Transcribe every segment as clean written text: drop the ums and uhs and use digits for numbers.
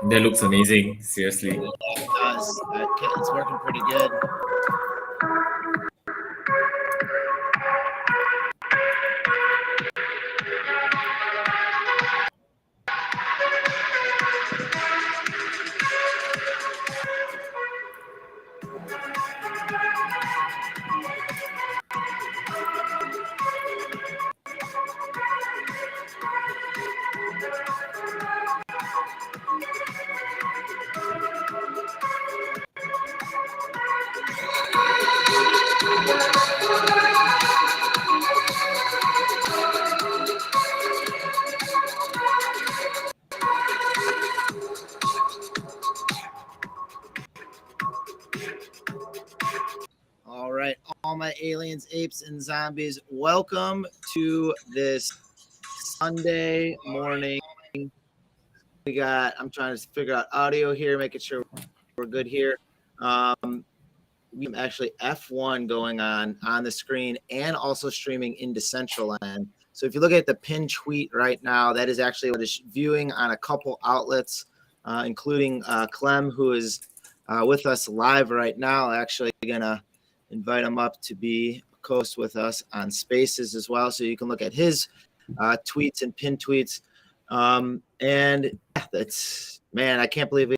That looks amazing. Seriously. Yeah, it does. It's working pretty good. All right, all my aliens, apes, and zombies, welcome to this Sunday morning. I'm trying to figure out audio here, making sure we're good here. We have actually F1 going on the screen and also streaming into Decentraland. So if you look at the pinned tweet right now, that is actually what is viewing on a couple outlets, including Clem, who is with us live right now. Actually going to invite him up to be a host with us on Spaces as well, so you can look at his tweets and pinned tweets. And that's, man, I can't believe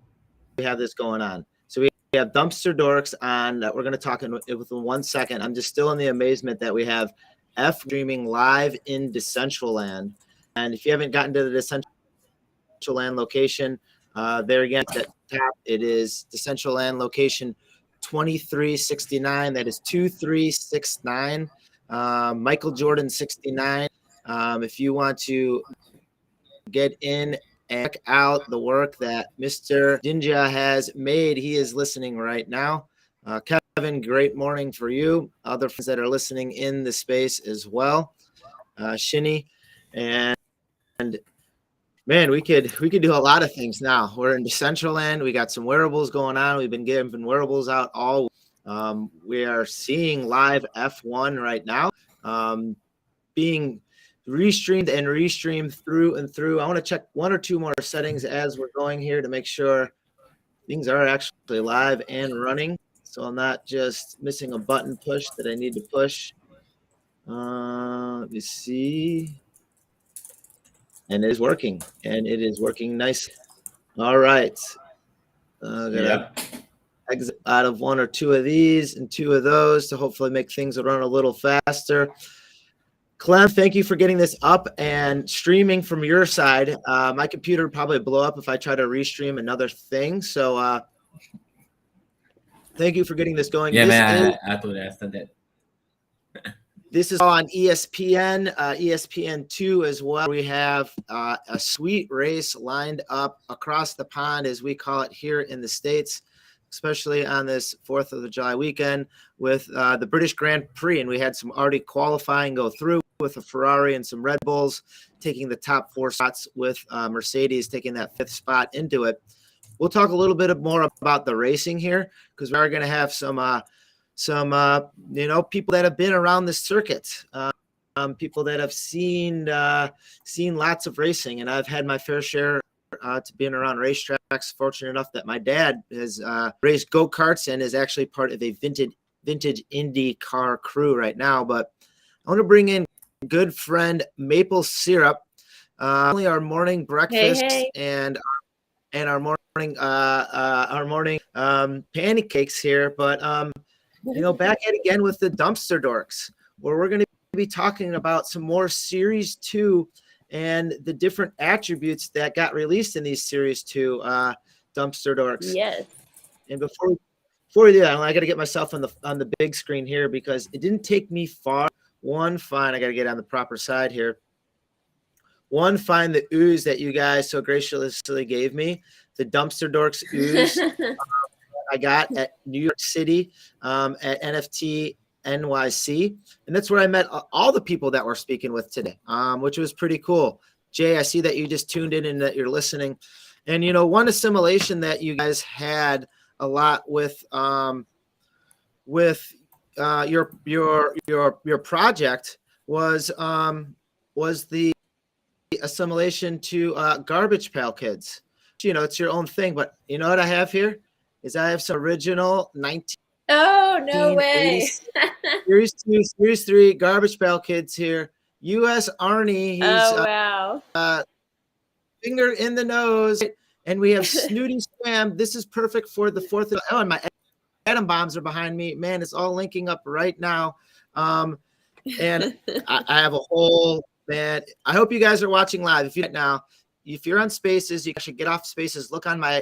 we have this going on. So we have Dumpster Dorks on that we're going to talk within 1 second. I'm just still in the amazement that we have F streaming live in Decentraland. And if you haven't gotten to the Decentraland location, there again, at the top, it is Decentraland location 2369. That is 2369. Michael Jordan 69. If you want to get in and check out the work that Mr. Ninja has made, he is listening right now. Kevin, great morning for you. Other friends that are listening in the space as well. Shinny, and man, we could do a lot of things now. We're in Decentraland. We got some wearables going on. We've been giving wearables out all. We are seeing live F1 right now, being restreamed and restreamed through and through. I want to check one or two more settings as we're going here to make sure things are actually live and running, so I'm not just missing a button push that I need to push. Let me see. And it is working, and it is working nicely. All right. Gonna exit out of one or two of these and two of those to hopefully make things run a little faster. Clem, thank you for getting this up and streaming from your side. My computer would probably blow up if I try to restream another thing. So thank you for getting this going. Yeah, man, I totally understand that. This is on ESPN, ESPN2 as well. We have a sweet race lined up across the pond, as we call it here in the States, especially on this 4th of July weekend with the British Grand Prix. And we had some already qualifying go through with a Ferrari and some Red Bulls taking the top 4 spots, with Mercedes taking that 5th spot into it. We'll talk a little bit more about the racing here, because we are going to have some people that have been around the circuit, people that have seen lots of racing. And I've had my fair share to being around racetracks. Fortunate enough that my dad has raced go-karts and is actually part of a vintage Indy car crew right now. But I want to bring in good friend Maple Syrup, only our morning breakfast and our morning pancakes here. But back at again with the Dumpster Dorks, where we're going to be talking about some more Series 2 and the different attributes that got released in these Series 2 Dumpster Dorks. Yes. And before we do that, I got to get myself on the big screen here, because it didn't take me far. I got to get on the proper side here. Find the ooze that you guys so graciously gave me, the Dumpster Dorks ooze. I got at New York City at NFT NYC. And that's where I met all the people that we're speaking with today, which was pretty cool. Jay, I see that you just tuned in and that you're listening. And, one assimilation that you guys had a lot with your project was the assimilation to Garbage Pail Kids. It's your own thing, but you know what I have here is I have some original 19. Oh, no way. Series 2, Series 3 Garbage Pail Kids here. U.S. Arnie. He's, wow. Finger in the nose. And we have Snooty Swam. This is perfect for the 4th of. Oh, and my atom bombs are behind me. Man, it's all linking up right now. And I have a whole, man. I hope you guys are watching live. If you're on Spaces, you should get off Spaces. Look on my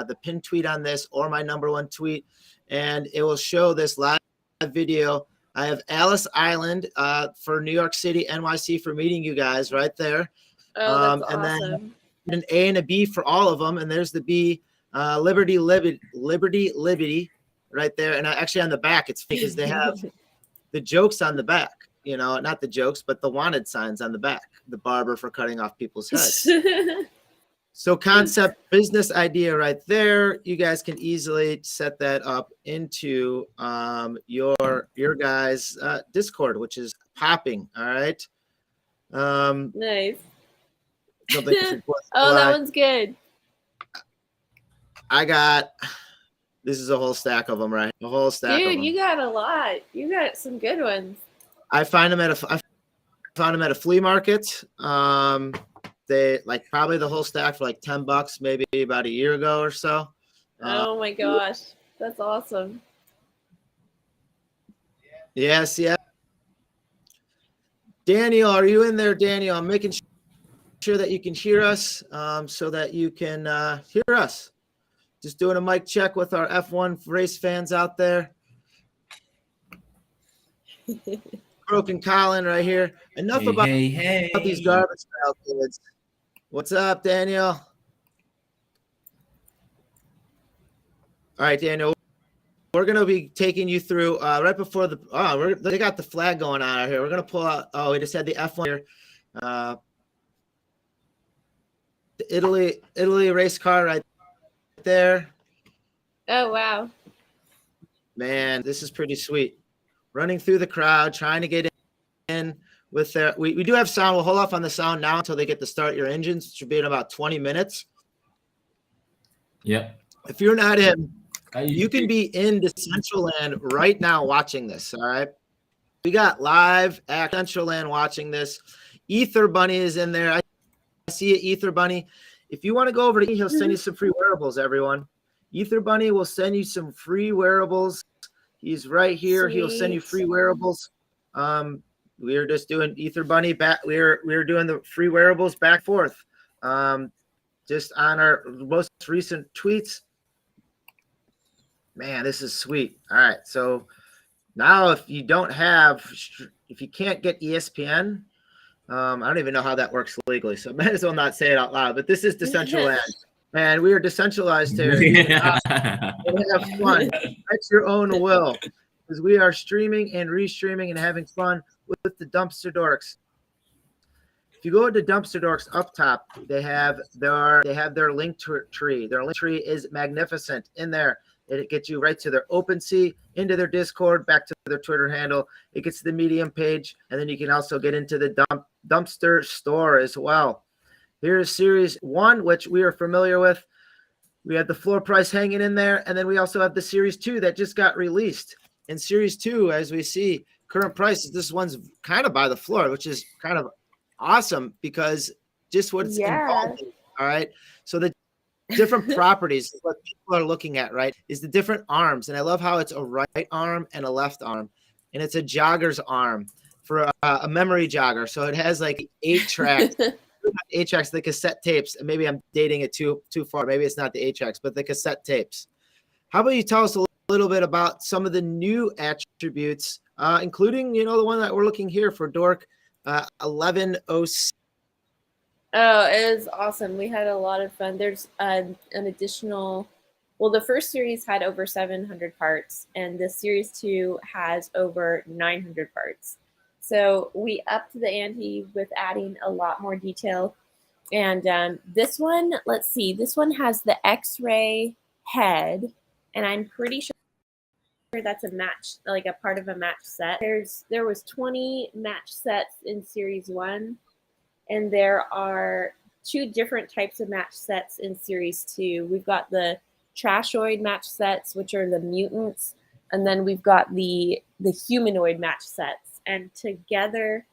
the pinned tweet on this or my #1 tweet, and it will show this live video. I have Alice Island for New York City, NYC for meeting you guys right there. Oh, that's and awesome. then an A and a B for all of them. And there's the B, Liberty right there. And actually on the back, it's because they have the jokes on the back, not the jokes, but the wanted signs on the back, the barber for cutting off people's heads. So concept business idea right there. You guys can easily set that up into your guys' Discord, which is popping. All right. Nice. That one's good. This is a whole stack of them, right? A whole stack. Dude, of them. You got a lot. You got some good ones. I found them at a flea market. They probably the whole stack for $10, maybe about a year ago or so. Oh my gosh, that's awesome. Yes, yeah. Daniel, are you in there, Daniel? I'm making sure that you can hear us, so that you can hear us. Just doing a mic check with our F1 race fans out there. Broken Colin right here. Enough about these Garbage Pail Kids. What's up, Daniel? All right, Daniel. We're going to be taking you through right before they got the flag going on out here. We're going to pull out. Oh, we just had the F1 here. The Italy race car right there. Oh, wow. Man, this is pretty sweet. Running through the crowd, trying to get in with their. We do have sound. We'll hold off on the sound now until they get to start your engines, which should be in about 20 minutes. Yeah. If you're not in, you can be in Decentraland right now watching this. All right. We got live at Decentraland watching this. Ether Bunny is in there. I see you, Ether Bunny. If you want to go over to he'll send you some free wearables, everyone. Ether Bunny will send you some free wearables. He's right here. Sweet. He'll send you free wearables. We are just doing Ether Bunny back. We're doing the free wearables back and forth. Just on our most recent tweets. Man, this is sweet. All right. So now if you can't get ESPN, I don't even know how that works legally. So I might as well not say it out loud, but this is Decentraland. Man, we are decentralized here. Yeah. Have fun. That's your own will. Because we are streaming and restreaming and having fun with the Dumpster Dorks. If you go to Dumpster Dorks up top, they have their link tree. Their link tree is magnificent in there. It gets you right to their OpenSea, into their Discord, back to their Twitter handle. It gets to the Medium page, and then you can also get into the Dumpster store as well. Here's Series 1, which we are familiar with. We have the floor price hanging in there, and then we also have the Series 2 that just got released. In Series 2, as we see, current prices, this one's kind of by the floor, which is kind of awesome because just what's involved. All right. So the different properties, what people are looking at, right, is the different arms. And I love how it's a right arm and a left arm, and it's a jogger's arm for a memory jogger. So it has 8 tracks. 8 tracks, the cassette tapes, and maybe I'm dating it too far. Maybe it's not the 8 tracks, but the cassette tapes. How about you tell us a little bit about some of the new attributes, including the one that we're looking here for Dork 1106. Oh, it was awesome. We had a lot of fun. There's an additional Well, the first series had over 700 parts, and the series 2 has over 900 parts. So we upped the ante with adding a lot more detail. And this one, let's see, this one has the X-ray head, and I'm pretty sure that's a match, like a part of a match set. There was 20 match sets in series 1, and there are 2 different types of match sets in series 2. We've got the Trashoid match sets, which are the mutants, and then we've got the humanoid match sets. And together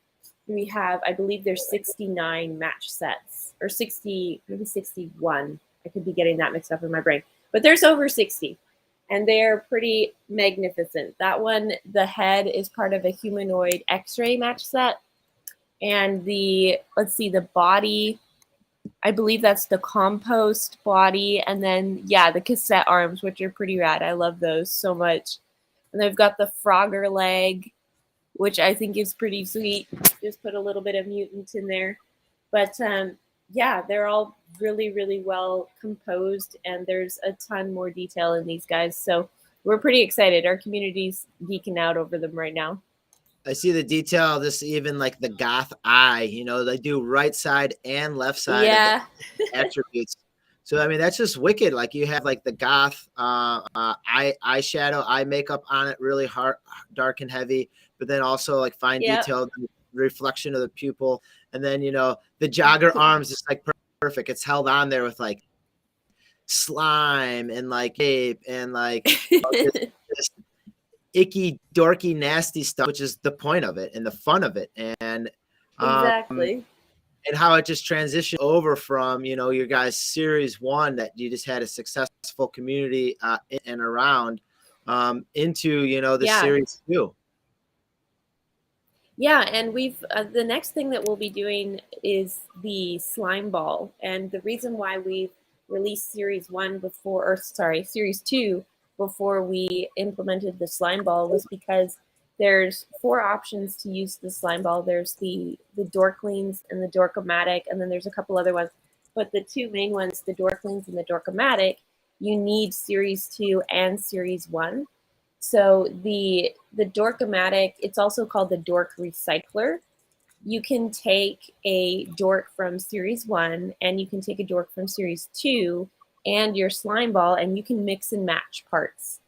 we have, I believe there's 69 match sets, or 60, maybe 61. I could be getting that mixed up in my brain, but there's over 60, and they're pretty magnificent. That one, the head is part of a humanoid X-ray match set, and let's see, the body, I believe that's the compost body, and then the cassette arms, which are pretty rad. I love those so much. And they've got the Frogger leg, which I think is pretty sweet. Just put a little bit of mutant in there. But they're all really, really well composed, and there's a ton more detail in these guys. So we're pretty excited. Our community's geeking out over them right now. I see the detail of this, even like the goth eye, they do right side and left side of the attributes. So, I mean, that's just wicked. Like you have like the goth eyeshadow, eye makeup on it, really hard, dark and heavy, but then also like fine detail, reflection of the pupil. And then, the jogger arms is like perfect. It's held on there with like slime and like tape and like this icky, dorky, nasty stuff, which is the point of it and the fun of it. And exactly. And how it just transitioned over from, your guys' series 1 that you just had a successful community and around into, the series 2. Yeah, and we've the next thing that we'll be doing is the slime ball. And the reason why we released series 2 before we implemented the slime ball was because there's 4 options to use the slime ball. There's the Dorklings and the Dorkomatic, and then there's a couple other ones. But the 2 main ones, the Dorklings and the Dorkomatic, you need series 2 and series 1. So the Dorkomatic, it's also called the Dork Recycler. You can take a dork from series 1 and you can take a dork from series 2 and your slime ball, and you can mix and match parts,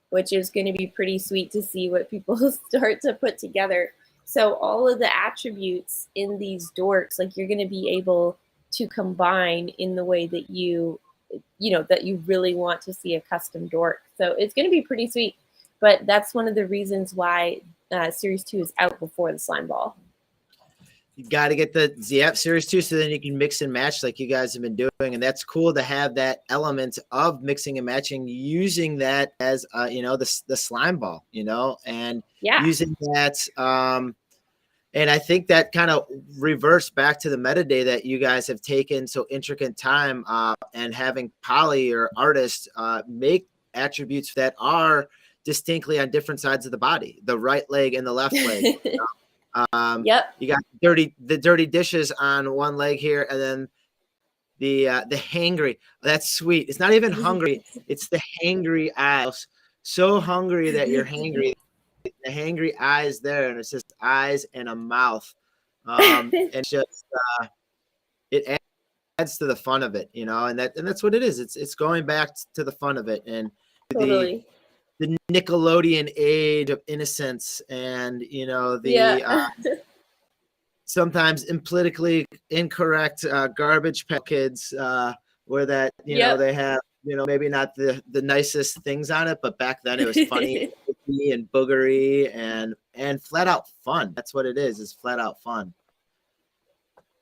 which is going to be pretty sweet to see what people start to put together. So all of the attributes in these dorks, like you're going to be able to combine in the way that that you really want to see a custom dork. So it's going to be pretty sweet. But that's one of the reasons why Series 2 is out before the slime ball. You got to get the ZF Series 2 so then you can mix and match like you guys have been doing. And that's cool to have that element of mixing and matching, using that as, the slime ball, and using that. And I think that kind of reversed back to the metadata that you guys have taken so intricate time and having Poly or artists make attributes that are distinctly on different sides of the body, the right leg and the left leg. You got the dirty dishes on one leg here, and then the hangry. That's sweet. It's not even hungry. It's the hangry eyes. So hungry that you're hangry. The hangry eyes there, and it's just eyes and a mouth. And it's just it adds to the fun of it, and that's what it is. It's going back to the fun of it and totally. The Nickelodeon age of innocence and, sometimes politically incorrect garbage pail kids where that, they have, maybe not the nicest things on it, but back then it was funny and boogery and flat out fun. That's what it is flat out fun.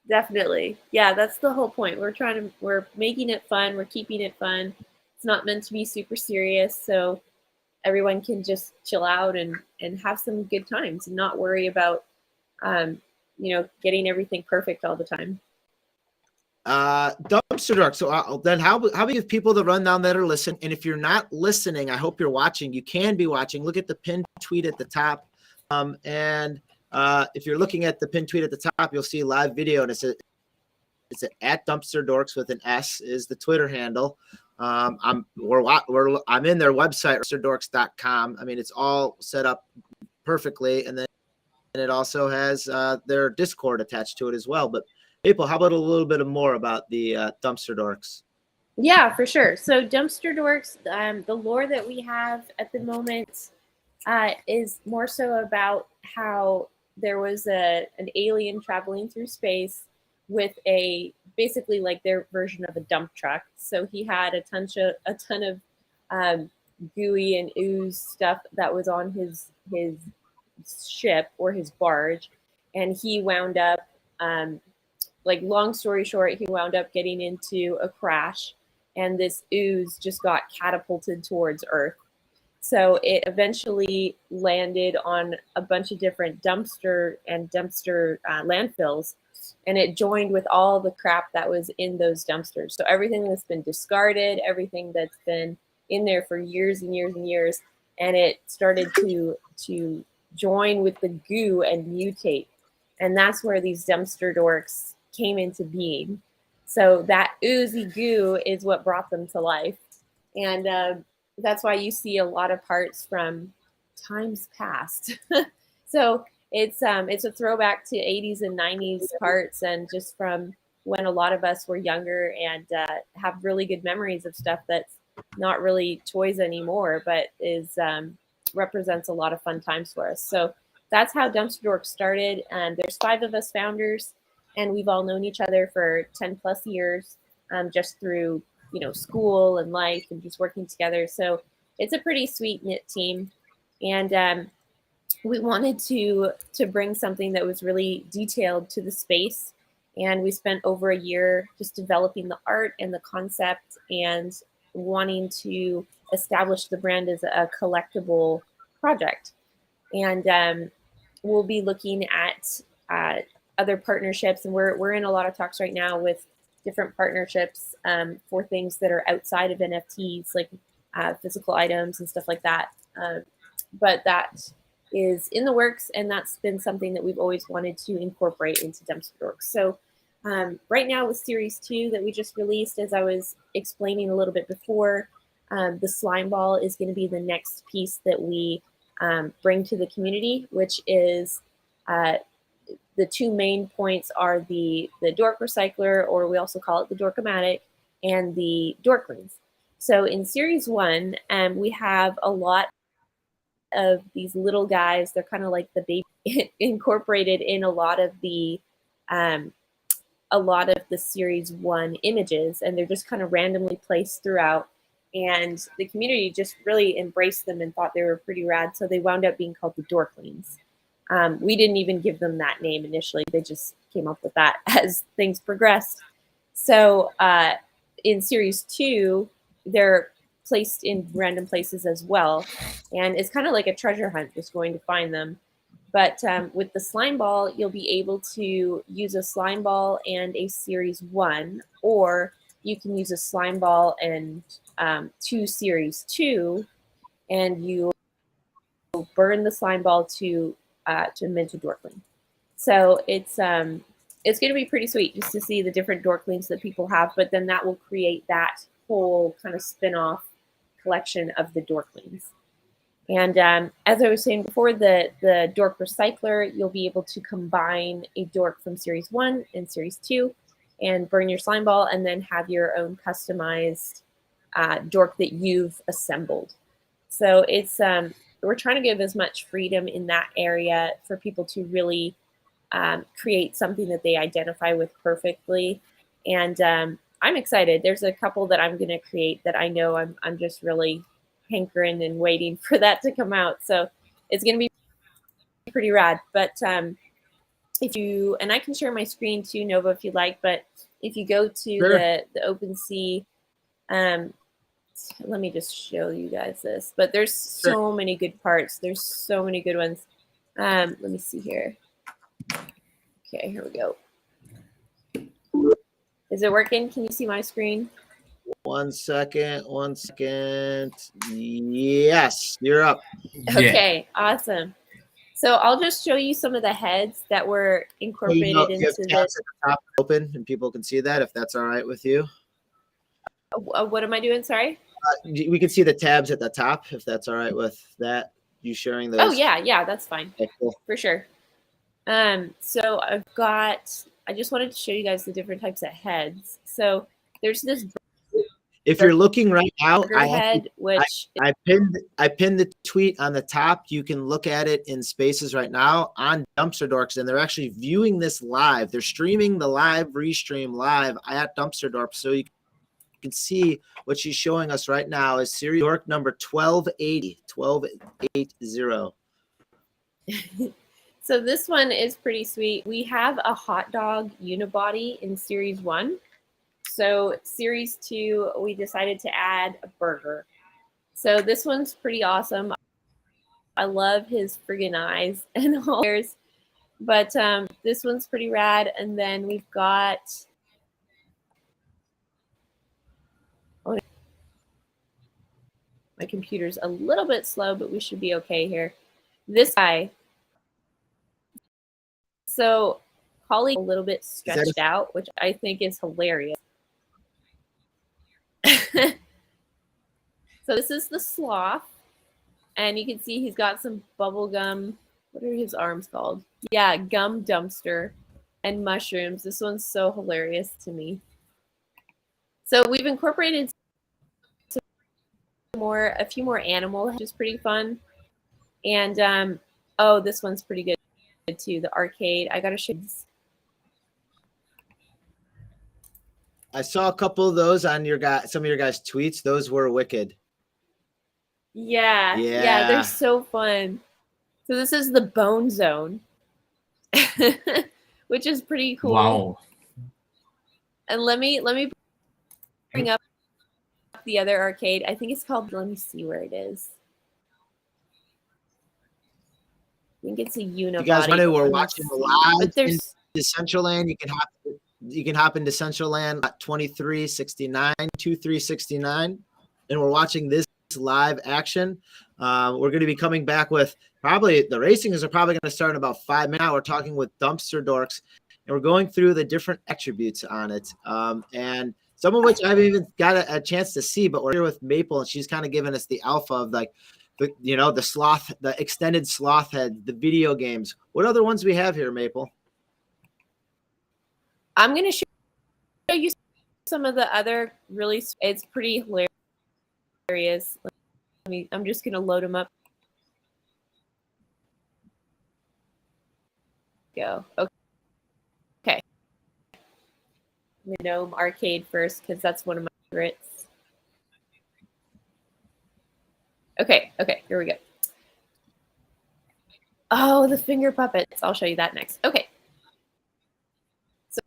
Definitely. Yeah, that's the whole point. We're making it fun. We're keeping it fun. It's not meant to be super serious. So everyone can just chill out and have some good times and not worry about, getting everything perfect all the time. Dumpster Dork. So then how about you people that run down that are listening? And if you're not listening, I hope you're watching. You can be watching. Look at the pinned tweet at the top. And if you're looking at the pinned tweet at the top, you'll see live video, and it's at Dumpster Dorks with an S is the Twitter handle. I'm in their website, dumpsterdorks.com. I mean, it's all set up perfectly, and then it also has their Discord attached to it as well. But Maple, how about a little bit more about the Dumpster Dorks? Yeah, for sure. So Dumpster Dorks, the lore that we have at the moment is more so about how there was an alien traveling through space with basically like their version of a dump truck. So he had a ton of gooey and ooze stuff that was on his ship or his barge, and he wound up like, long story short, he wound up getting into a crash, and this ooze just got catapulted towards Earth. So it eventually landed on a bunch of different dumpster landfills, and it joined with all the crap that was in those dumpsters. So everything that's been discarded, everything that's been in there for years and years and years, and it started to join with the goo and mutate. And that's where these dumpster dorks came into being. So that oozy goo is what brought them to life. And that's why you see a lot of parts from times past. So it's a throwback to 80s and 90s parts, and just from when a lot of us were younger and have really good memories of stuff that's not really toys anymore, but is represents a lot of fun times for us. So that's how Dumpster Dorks started. And there's 5 of us founders, and we've all known each other for 10 plus years, just through school and life and just working together. So it's a pretty sweet knit team, and we wanted to bring something that was really detailed to the space. And we spent over a year just developing the art and the concept and wanting to establish the brand as a collectible project. And we'll be looking at other partnerships, and we're in a lot of talks right now with different partnerships for things that are outside of NFTs, like physical items and stuff like that. But that is in the works, and that's been something that we've always wanted to incorporate into Dumpster Dorks. So right now with Series 2 that we just released, as I was explaining a little bit before, the slime ball is going to be the next piece that we bring to the community, which is the 2 main points are the Dork Recycler, or we also call it the Dorkomatic, and the Dorklings. So in Series 1, we have a lot of these little guys. They're kind of like the baby incorporated in a lot of the Series 1 images, and they're just kind of randomly placed throughout. And the community just really embraced them and thought they were pretty rad, so they wound up being called the Dorklings. We didn't even give them that name initially. They just came up with that as things progressed. So in Series 2, they're placed in random places as well. And it's kind of like a treasure hunt, just going to find them. But with the slime ball, you'll be able to use a slime ball and a Series 1, or you can use a slime ball and 2 Series 2, and you burn the slime ball to mint a Dorkling. So it's going to be pretty sweet just to see the different Dorklings that people have, but then that will create that whole kind of spin-off collection of the Dorklings. And as I was saying before, the Dork Recycler, you'll be able to combine a Dork from Series 1 and Series 2 and burn your slime ball, and then have your own customized Dork that you've assembled. So it's we're trying to give as much freedom in that area for people to really create something that they identify with perfectly. And I'm excited. There's a couple that I'm going to create that I know I'm just really hankering and waiting for that to come out. So it's going to be pretty rad. But if you, and I can share my screen too, Nova, if you'd like, but if you go to Sure. the OpenSea, let me just show you guys this, but there's so many good parts. There's so many good ones. Let me see here. Okay, here we go. Is it working? Can you see my screen? 1 second. Yes, you're up. Okay, awesome. So I'll just show you some of the heads that were incorporated into you have tabs this. at the top open, and people can see that, if that's all right with you. What am I doing? Sorry. We can see the tabs at the top, if that's all right with that. You sharing those? Oh yeah, that's fine. Okay, cool. For sure. So I just wanted to show you guys the different types of heads. So there's this If you're looking right now, burger head, which I pinned the tweet on the top. You can look at it in Spaces right now on Dumpster Dorks, and they're actually viewing this live. They're streaming the live restream live at Dumpster Dorks, so you can see what she's showing us right now is Series Dork number 1280. So this one is pretty sweet. We have a hot dog unibody in Series 1. So Series 2, we decided to add a burger. So this one's pretty awesome. I love his friggin' eyes and all theirs. But this one's pretty rad. And then we've got... Oh, my computer's a little bit slow, but we should be okay here. This guy... So, colleague a little bit stretched out, which I think is hilarious. So this is the sloth, and you can see he's got some bubble gum. What are his arms called? Yeah, gum dumpster and mushrooms. This one's so hilarious to me. So we've incorporated a few more animals, which is pretty fun. And oh, this one's pretty good too. The arcade. I gotta show you. I saw a couple of those on some of your guys' tweets. Those were wicked. Yeah, they're so fun. So this is the Bone Zone, which is pretty cool. Wow. And let me bring up the other arcade. I think it's called. Let me see where it is. I think it's a unibody. You guys want to? We're watching live in Decentraland. You can hop into Decentraland at 2369, 2369, and we're watching this live action. We're going to be coming back with probably the racings are probably going to start in about 5 minutes. Now we're talking with Dumpster Dorks, and we're going through the different attributes on it, and some of which I haven't even got a chance to see. But we're here with Maple, and she's kind of giving us the alpha of like. The sloth, the extended sloth head, the video games. What other ones we have here, Maple? I'm going to show you some of the other really, it's pretty hilarious. I'm just going to load them up. Go. Okay. The Gnome Arcade first, because that's one of my favorites. Okay, here we go. Oh, the finger puppets. I'll show you that next. Okay. So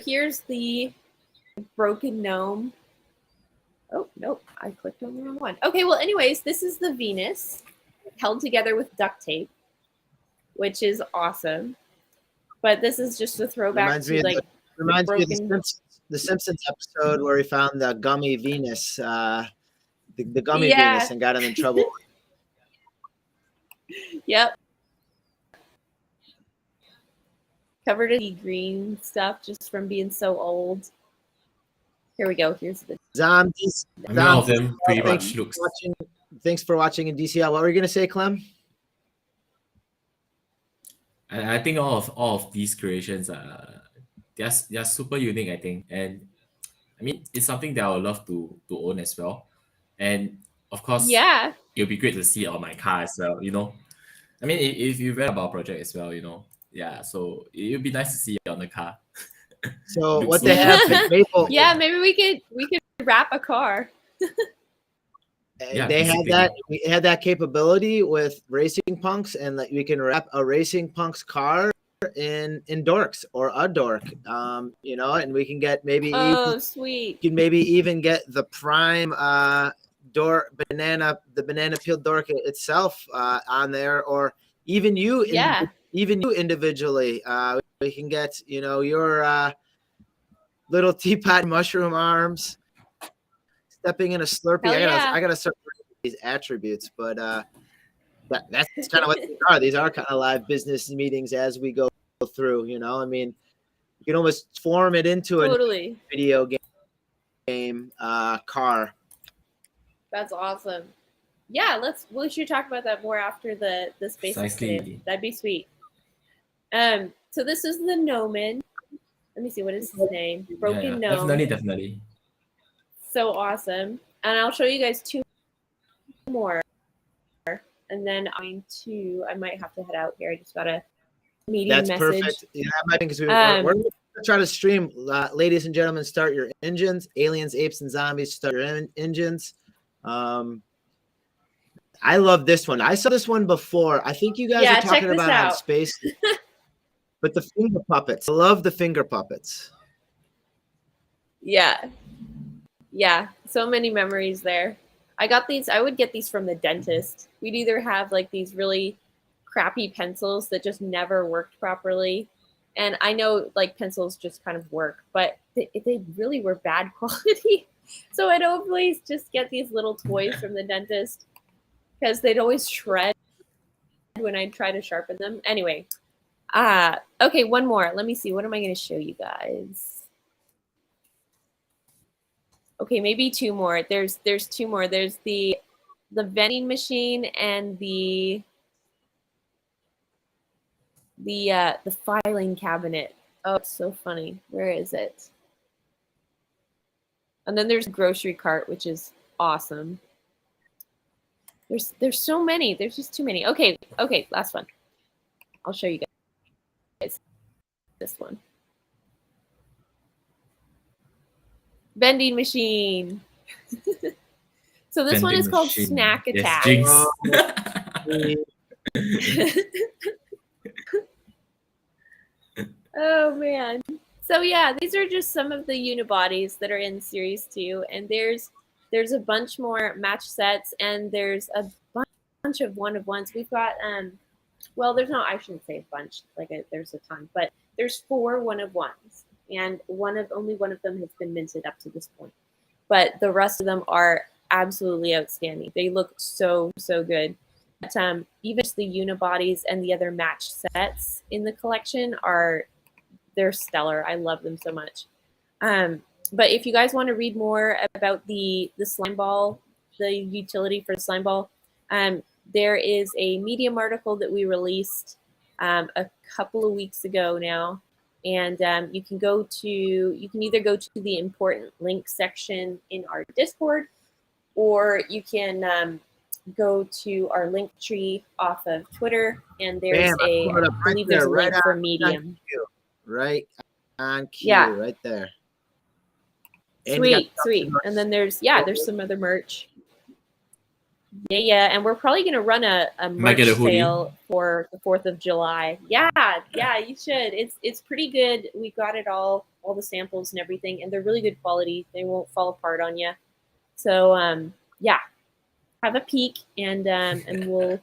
here's the broken gnome. Oh, nope. I clicked on the wrong one. Okay, well, anyways, this is the Venus held together with duct tape, which is awesome. But this is just a throwback to like reminds me of the Simpsons episode where we found the gummy Venus. The gummy Venus and got him in trouble. Yep. Covered in green stuff just from being so old. Here we go. Here's the zombies. I mean, all of them pretty much looks. Thanks for watching in DCL. What were you gonna say, Clem? I think all of these creations are they're super unique, I think, and I mean it's something that I would love to own as well. And of course, it'll be great to see it on my car as well, I mean, if you read about project as well, so it'll be nice to see it on the car. So what they have with Maple? Yeah, maybe we could wrap a car. They had that. We had that capability with Racing Punks, and that we can wrap a Racing Punks car in Dorks or a Dork, and we can get maybe. Sweet. You can maybe even get the Prime Dork the banana peel Dork itself on there, or even you. Even you individually. We can get your little teapot mushroom arms. Stepping in a Slurpee. I gotta start these attributes, but that's kind of what they are. These are kind of live business meetings as we go through. I mean, you can almost form it into a video game. game car. That's awesome. Yeah, we should talk about that more after the spaces today. That'd be sweet. So this is the Gnomon. Let me see, what is his name? Broken Gnome. Definitely. So awesome. And I'll show you guys 2 more. And then I might have to head out here. I just got a meeting message. That's perfect. Yeah, I think we're going to try to stream. Ladies and gentlemen, start your engines. Aliens, apes, and zombies, start your engines. I love this one. I saw this one before. I think you guys are talking about on space. But the finger puppets. I love the finger puppets. Yeah. Yeah. So many memories there. I would get these from the dentist. We'd either have like these really crappy pencils that just never worked properly. And I know like pencils just kind of work, but they really were bad quality. So I'd always just get these little toys from the dentist because they'd always shred when I'd try to sharpen them. Anyway, okay, one more. Let me see. What am I going to show you guys? Okay, maybe 2 more. There's 2 more. There's the vending machine and the filing cabinet. Oh, it's so funny. Where is it? And then there's grocery cart, which is awesome. There's so many. There's just too many. Okay, last one. I'll show you guys this one. Vending machine. So this one is called Snack Attack. Oh man. So yeah, these are just some of the unibodies that are in series 2, and there's a bunch more match sets, and there's a bunch of one-of-ones. We've got well, I shouldn't say a bunch, there's a ton, but there's 4 one-of-ones, and only one of them has been minted up to this point. But the rest of them are absolutely outstanding. They look so good. But, even just the unibodies and the other match sets in the collection they're stellar. I love them so much. But if you guys want to read more about the slime ball, the utility for the slime ball, there is a Medium article that we released a couple of weeks ago now. And you can either go to the important links section in our Discord, or you can go to our link tree off of Twitter, and there's I believe there's a link for Medium. Right on cue, right there. And sweet. And then there's some other merch. Yeah, and we're probably gonna run a merch sale for the 4th of July. Yeah, you should. It's pretty good. We got it all the samples and everything, and they're really good quality. They won't fall apart on you. So have a peek, and we'll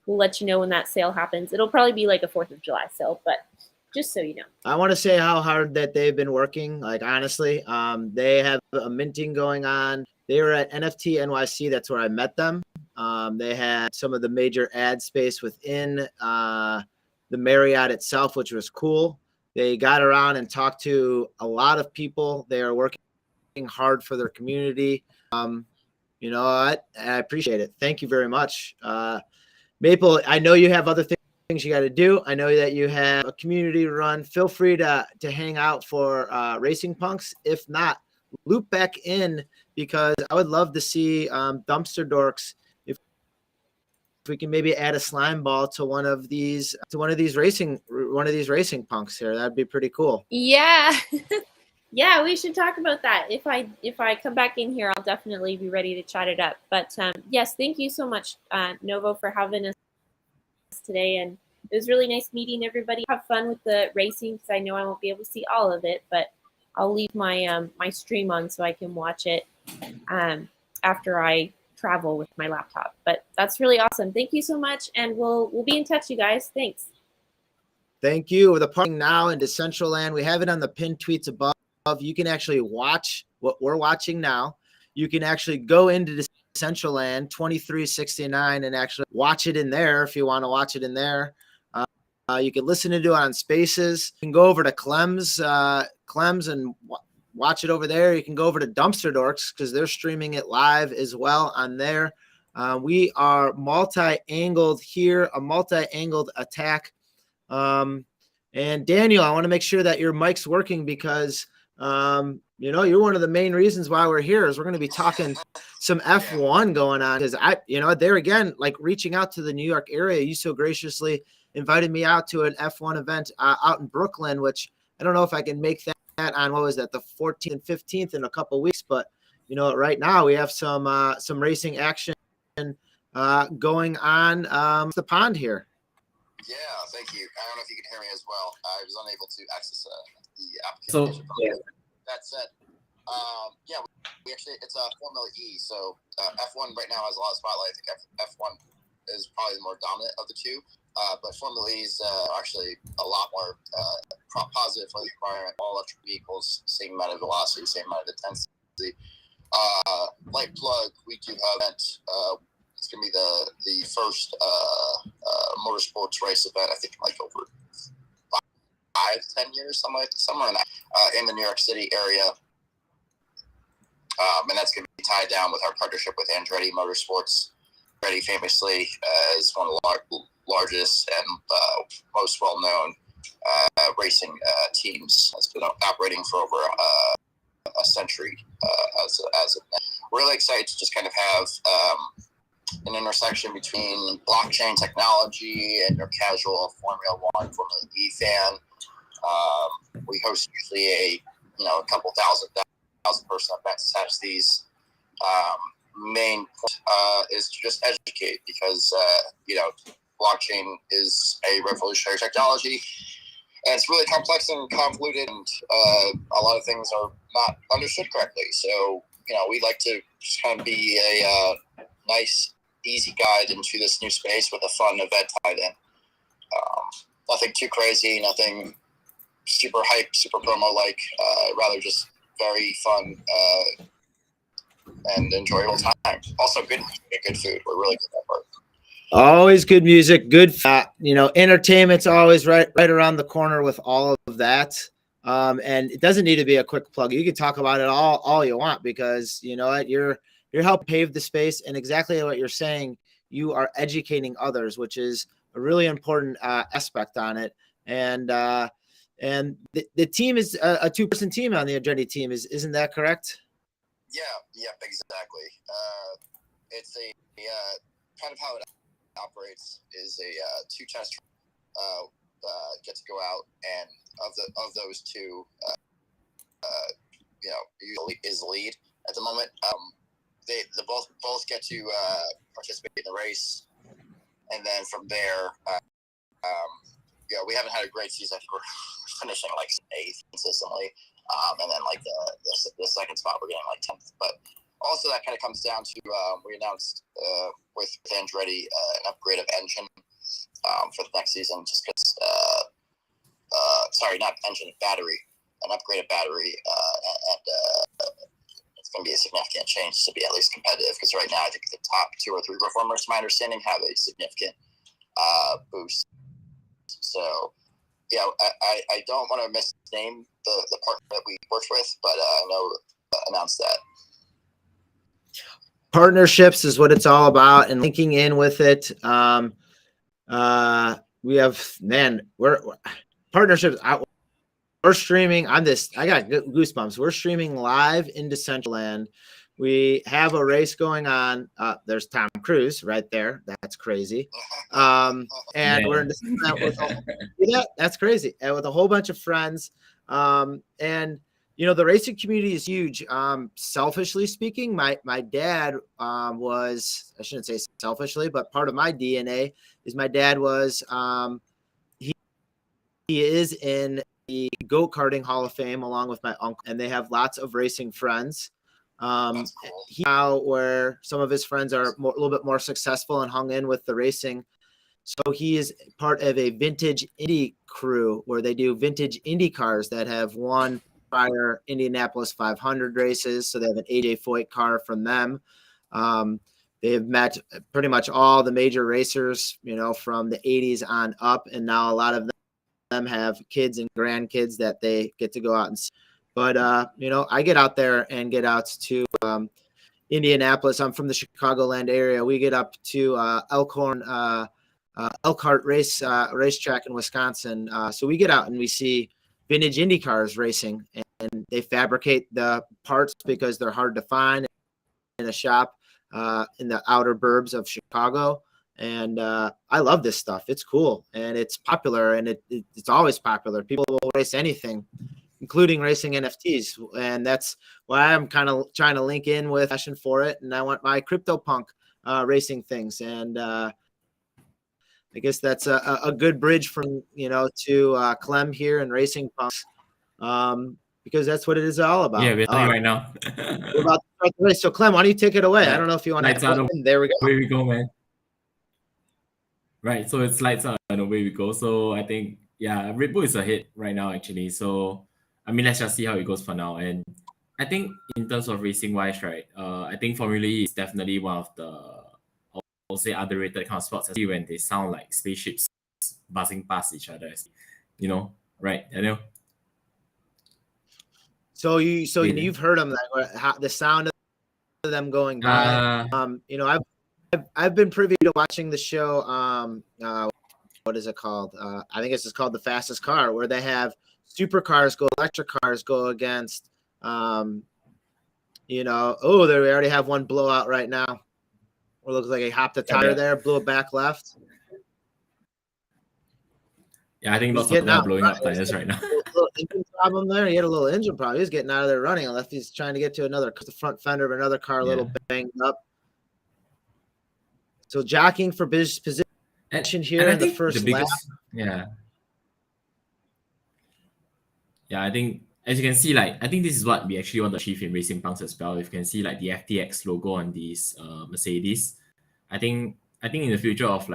let you know when that sale happens. It'll probably be like a 4th of July sale, but just so you know. I want to say how hard that they've been working. Like, honestly, they have a minting going on. They were at NFT NYC. That's where I met them. They had some of the major ad space within the Marriott itself, which was cool. They got around and talked to a lot of people. They are working hard for their community. You know what? I appreciate it. Thank you very much. Maple, I know you have other things you got to do. I know that you have a community run. Feel free to hang out for Racing Punks. If not, loop back in, because I would love to see Dumpster Dorks. If we can maybe add a slime ball to one of these racing punks here, that'd be pretty cool. Yeah. Yeah, we should talk about that. If I come back in here, I'll definitely be ready to chat it up. But yes, thank you so much, Novo, for having us today, and it was really nice meeting everybody. Have fun with the racing, because I know I won't be able to see all of it, but I'll leave my my stream on so I can watch it after I travel with my laptop. But that's really awesome. Thank you so much, and we'll be in touch, you guys. Thanks. Thank you. With the parking now in Decentraland, we have it on the pinned tweets above. You can actually watch what we're watching now. You can actually go into Decentraland 2369 and actually watch it in there if you want to watch it in there. You can listen to it on Spaces. You can go over to Clem's and watch it over there. You can go over to Dumpster Dorks because they're streaming it live as well on there. We are multi-angled here, a multi-angled attack. And Daniel, I want to make sure that your mic's working because, you're one of the main reasons why we're here is we're going to be talking some F1 going on because there again, like reaching out to the New York area, you so graciously invited me out to an F1 event out in Brooklyn, which I don't know if I can make that on, what was that, the 14th and 15th in a couple of weeks, but right now we have some racing action going on the pond here. Yeah, thank you. I don't know if you can hear me as well. I was unable to access the application. So, that said, we actually, it's a Formula E. So F1 right now has a lot of spotlight. I think F1 is probably the more dominant of the two. But Formula E is actually a lot more positive for the environment. All electric vehicles, same amount of velocity, same amount of intensity. Light plug, we do have it. It's going to be the first motorsports race event, I think, like over 5-10 years, somewhere in that, in the New York City area. And that's going to be tied down with our partnership with Andretti Motorsports. Andretti famously is one of the largest and most well-known racing teams. It's been operating for over a century. We're really excited to just kind of have an intersection between blockchain technology and your casual Formula 1, Formula E fan. We host usually a couple thousand person events attached to these. Main point is to just educate because blockchain is a revolutionary technology and it's really complex and convoluted, and a lot of things are not understood correctly. So we'd like to just kind of be a nice, easy guide into this new space with a fun event tied in. Nothing too crazy, nothing super hype, super promo like. Rather just very fun and enjoyable time. Also, good food. We're really good at that part. Always good music, good. Entertainment's always right around the corner with all of that. And it doesn't need to be a quick plug. You can talk about it all you want because you're helping pave the space, and exactly what you're saying, you are educating others, which is a really important aspect on it. And the team is a 2-person team on the Andretti team. Isn't that correct? Yeah, exactly. It's a kind of how it operates is a 2 test get to go out, and of those 2, usually is the lead at the moment. They both get to participate in the race, and then from there, we haven't had a great season. I think we're finishing like 8th consistently, and then like the second spot we're getting like 10th. But also that kind of comes down to we announced with Andretti an upgrade of engine for the next season, just because not engine, battery, an upgraded battery, and it's going to be a significant change to be at least competitive, because right now I think the top 2 or 3 performers, to my understanding, have a significant boost. So I don't want to misname the partner that we worked with, but I know announced that. Partnerships is what it's all about, and linking in with it. We have, we're partnerships. We're streaming on this. I got goosebumps. We're streaming live in Decentraland. We have a race going on. There's Tom Cruise right there. That's crazy. And we're in Decentraland that's crazy. And with a whole bunch of friends. And the racing community is huge. Selfishly speaking, my dad was, I shouldn't say selfishly, but part of my DNA is my dad was he is in the go-karting Hall of Fame along with my uncle, and they have lots of racing friends. Cool. Now where some of his friends are a little bit more successful and hung in with the racing. So he is part of a vintage Indy crew where they do vintage Indy cars that have won prior Indianapolis 500 races. So they have an AJ Foyt car from them. They have met pretty much all the major racers, from the 80s on up. And now a lot of them have kids and grandkids that they get to go out and see. But I get out there and get out to Indianapolis. I'm from the Chicagoland area. We get up to Elkhart racetrack in Wisconsin. So we get out and we see vintage Indy cars racing, and they fabricate the parts because they're hard to find in a shop in the outer burbs of Chicago. And I love this stuff. It's cool and it's popular, and it's always popular. People will race anything, including racing NFTs. And that's why I'm kind of trying to link in with passion for it. And I want my CryptoPunk racing things. And I guess that's a good bridge from, to Clem here and Racing Punks, because that's what it is all about. Yeah, we're talking right now. We're about to start the race. So Clem, why don't you take it away? I don't know if you want to. There we go. Away we go, man. Right, so it's lights out and away we go. So I think, Red Bull is ahead right now, actually. So, I mean, let's just see how it goes for now. And I think in terms of racing-wise, right, I think Formula E is definitely one of the, I'll say, underrated kind of sports, especially when they sound like spaceships buzzing past each other, right, Daniel? So you've heard them, like the sound of them going by. I've been privy to watching the show. What is it called? I think it's just called The Fastest Car, where they have supercars go, electric cars go against. We already have one blowout right now. It looks like he hopped a tire there, blew it back left. Yeah, I think lots of people are blowing up tires right now. Little engine problem there. He had a little engine problem. He was getting out of there running, unless he's trying to get to the front fender of another car, a little banged up. So jockeying for position here in the first lap. Yeah, I think, as you can see, I think this is what we actually want to achieve in Racing Punks as well. If you can see the FTX logo on these Mercedes, I think in the future of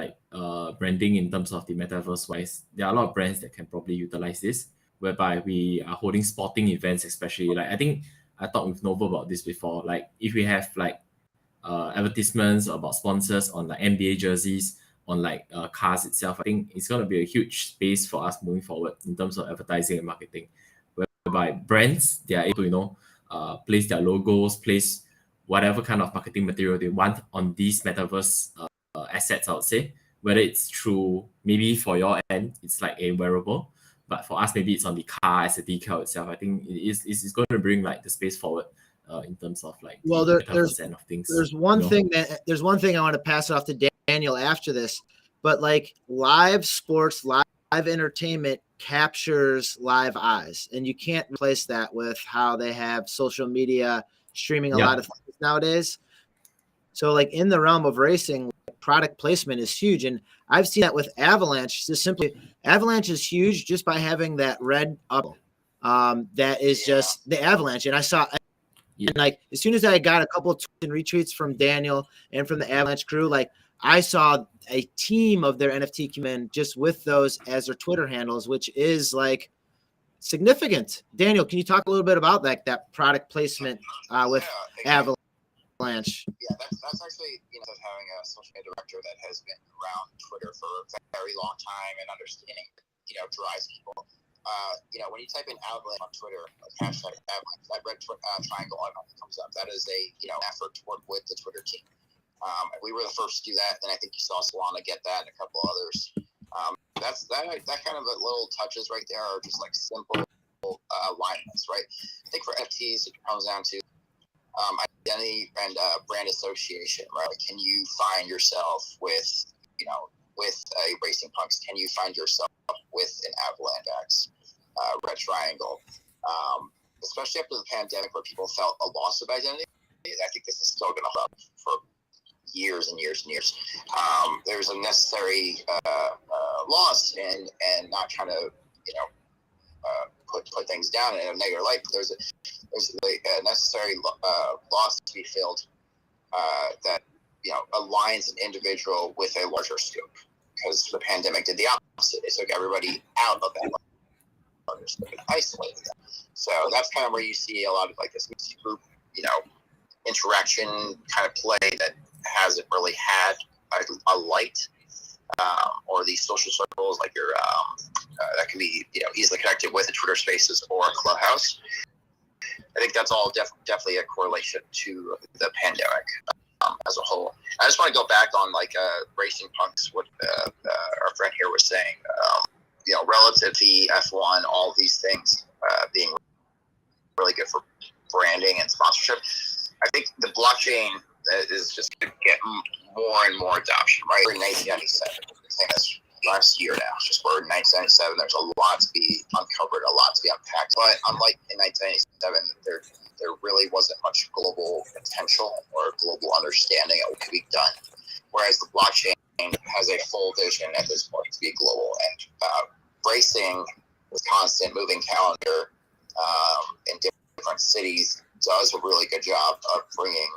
branding in terms of the metaverse wise, there are a lot of brands that can probably utilize this, whereby we are holding sporting events, especially. I think I talked with Nova about this before. If we have advertisements about sponsors on NBA jerseys, on cars itself, I think it's going to be a huge space for us moving forward in terms of advertising and marketing, whereby brands, they are able to place their logos, place whatever kind of marketing material they want on these metaverse assets, I would say, whether it's through, maybe for your end it's like a wearable, but for us maybe it's on the car as a decal itself. I think it's going to bring the space forward in terms of there's end of things. There's one thing I want to pass off to Daniel after this, but live sports, live entertainment captures live eyes, and you can't replace that with how they have social media streaming a lot of things nowadays. So in the realm of racing, product placement is huge, and I've seen that with Avalanche. Avalanche is huge just by having that red up. That is just the Avalanche, and I saw. And as soon as I got a couple of tweets and retweets from Daniel and from the Avalanche crew, I saw a team of their NFT come in just with those as their Twitter handles, which is significant. Daniel, can you talk a little bit about that product placement with Avalanche? Yeah, that's actually having a social media director that has been around Twitter for a very long time and understanding drives people. When you type in Avalanche on Twitter, hashtag Avalanche, that red triangle icon comes up. That is a effort to work with the Twitter team. We were the first to do that, and I think you saw Solana get that and a couple others. That kind of little touches right there are just simple alignments, right? I think for NFTs it comes down to identity and brand association, right? Can you find yourself with a Racing Punks? Can you find yourself with an Avalanche red triangle? Especially after the pandemic, where people felt a loss of identity, I think this is still going to help for years and years and years. There's a necessary loss and not trying to put things down in a negative light. But there's a necessary loss to be filled that aligns an individual with a larger scope, because the pandemic did the opposite. It took everybody out of that larger scope and isolated them. So that's kind of where you see a lot of this group interaction kind of play that hasn't really had a light, or these social circles like your that can be easily connected with a Twitter Spaces or a Clubhouse. I think that's all definitely a correlation to the pandemic as a whole. I just want to go back on like Racing Punks, what our friend here was saying. Relative to F1, all of these things being really good for branding and sponsorship. I think the blockchain is just going to get more and more adoption, right? We're in 1997. I think that's last year now. Just we're in 1997. There's a lot to be uncovered, a lot to be unpacked. But unlike in 1997, there really wasn't much global potential or global understanding of what could be done. Whereas the blockchain has a full vision at this point to be global. And racing with constant moving calendar in different cities does a really good job of bringing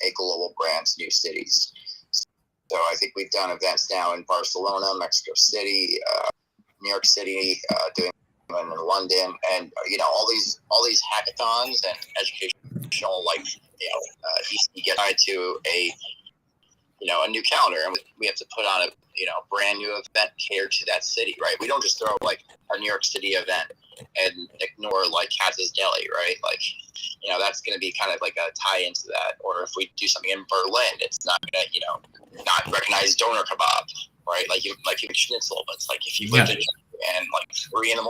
a global brand to new cities. So I think we've done events now in Barcelona, Mexico City, New York City, doing them in London, and all these hackathons and educational you get tied to a new calendar, and we have to put on a brand new event catered to that city, right? We don't just throw like a New York City event and ignore like Katz's Deli, right? Like, that's going to be kind of like a tie into that. Or if we do something in Berlin, it's not going to, not recognize doner kebab, right? Like you schnitzel, but it's like if you lived in and like 3 a.m,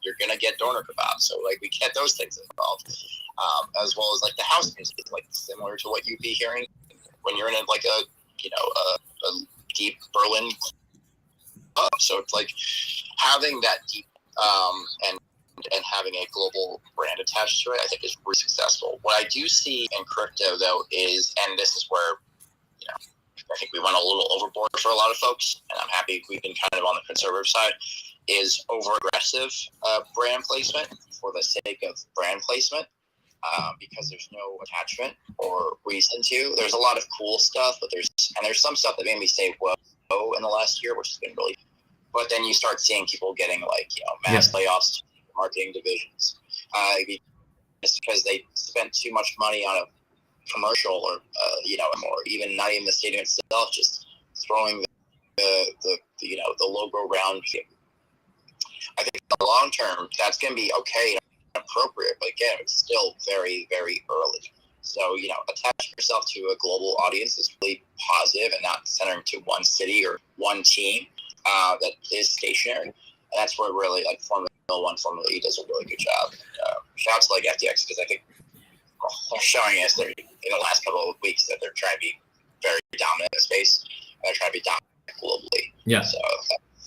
you're going to get doner kebab. So like we get those things involved, as well as like the house music, like similar to what you'd be hearing when you're in a deep Berlin club. So it's like having that deep and having a global brand attached to it, I think is really successful. What I do see in crypto though is, and this is where I think we went a little overboard for a lot of folks, and I'm happy we've been kind of on the conservative side, is over aggressive brand placement for the sake of brand placement. Because there's no attachment or reason to. There's a lot of cool stuff, but there's some stuff that made me say whoa in the last year, which has been really. But then you start seeing people getting mass layoffs to marketing divisions, just because they spent too much money on a commercial or or even not even the stadium itself, just throwing the logo around. I think in the long term that's going to be okay. Appropriate, but again, it's still very, very early. So, attach yourself to a global audience is really positive and not centering to one city or one team that is stationary. And that's where really like Formula 1, Formula E does a really good job. Shout out to like FTX, because I think they're showing us in the last couple of weeks that they're trying to be very dominant in the space, and they're trying to be dominant globally. Yeah. So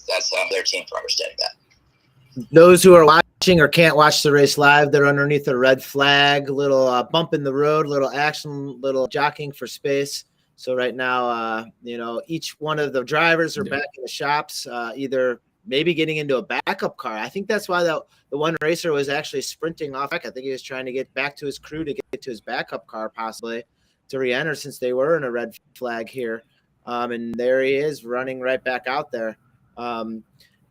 that's their team for understanding that. Those who are watching or can't watch the race live, they're underneath a red flag, little bump in the road, little action, little jockeying for space. So right now, each one of the drivers are back in the shops, either maybe getting into a backup car. I think that's why the one racer was actually sprinting off. I think he was trying to get back to his crew to get to his backup car, possibly to re-enter, since they were in a red flag here. And there he is running right back out there.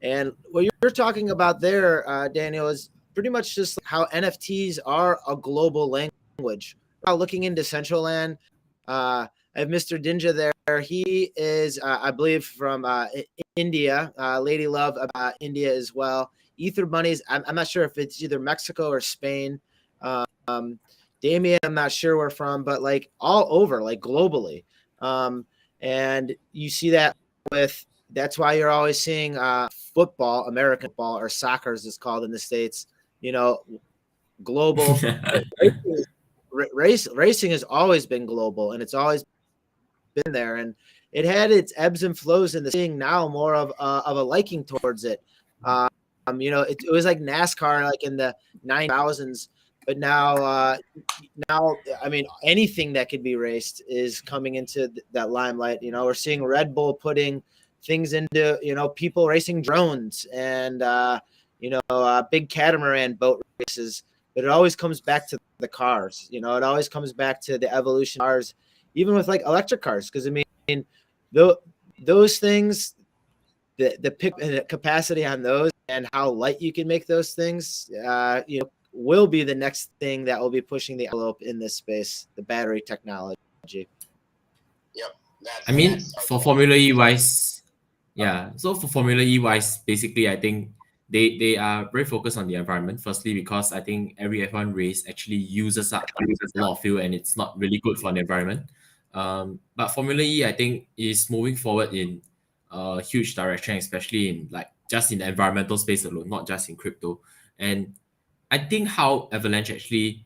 And what you're talking about there, Daniel, is pretty much just how NFTs are a global language. Looking into Decentraland, I have Mr. Dinja there. He is, I believe, from India. Lady Love, India as well. Ether Bunnies, I'm not sure if it's either Mexico or Spain. Damien, I'm not sure where from, but like all over, like globally. And you see that with. That's why you're always seeing football, American football, or soccer as it's called in the States, global. Racing has always been global, and it's always been there. And it had its ebbs and flows in the seeing now more of a liking towards it. It was like NASCAR, like in the 9000s. But now, I mean, anything that could be raced is coming into that limelight. We're seeing Red Bull putting things into, people racing drones and, big catamaran boat races, but it always comes back to the cars. It always comes back to the evolution of cars, even with like electric cars. Cause I mean, those things, the pick capacity on those and how light you can make those things, will be the next thing that will be pushing the envelope in this space, the battery technology. Yep. I mean, for Formula E wise, yeah. So for Formula E wise, basically, I think they are very focused on the environment. Firstly, because I think every F1 race actually uses up a lot of fuel, and it's not really good for the environment. But Formula E, I think, is moving forward in a huge direction, especially in like just in the environmental space alone, not just in crypto. And I think how Avalanche actually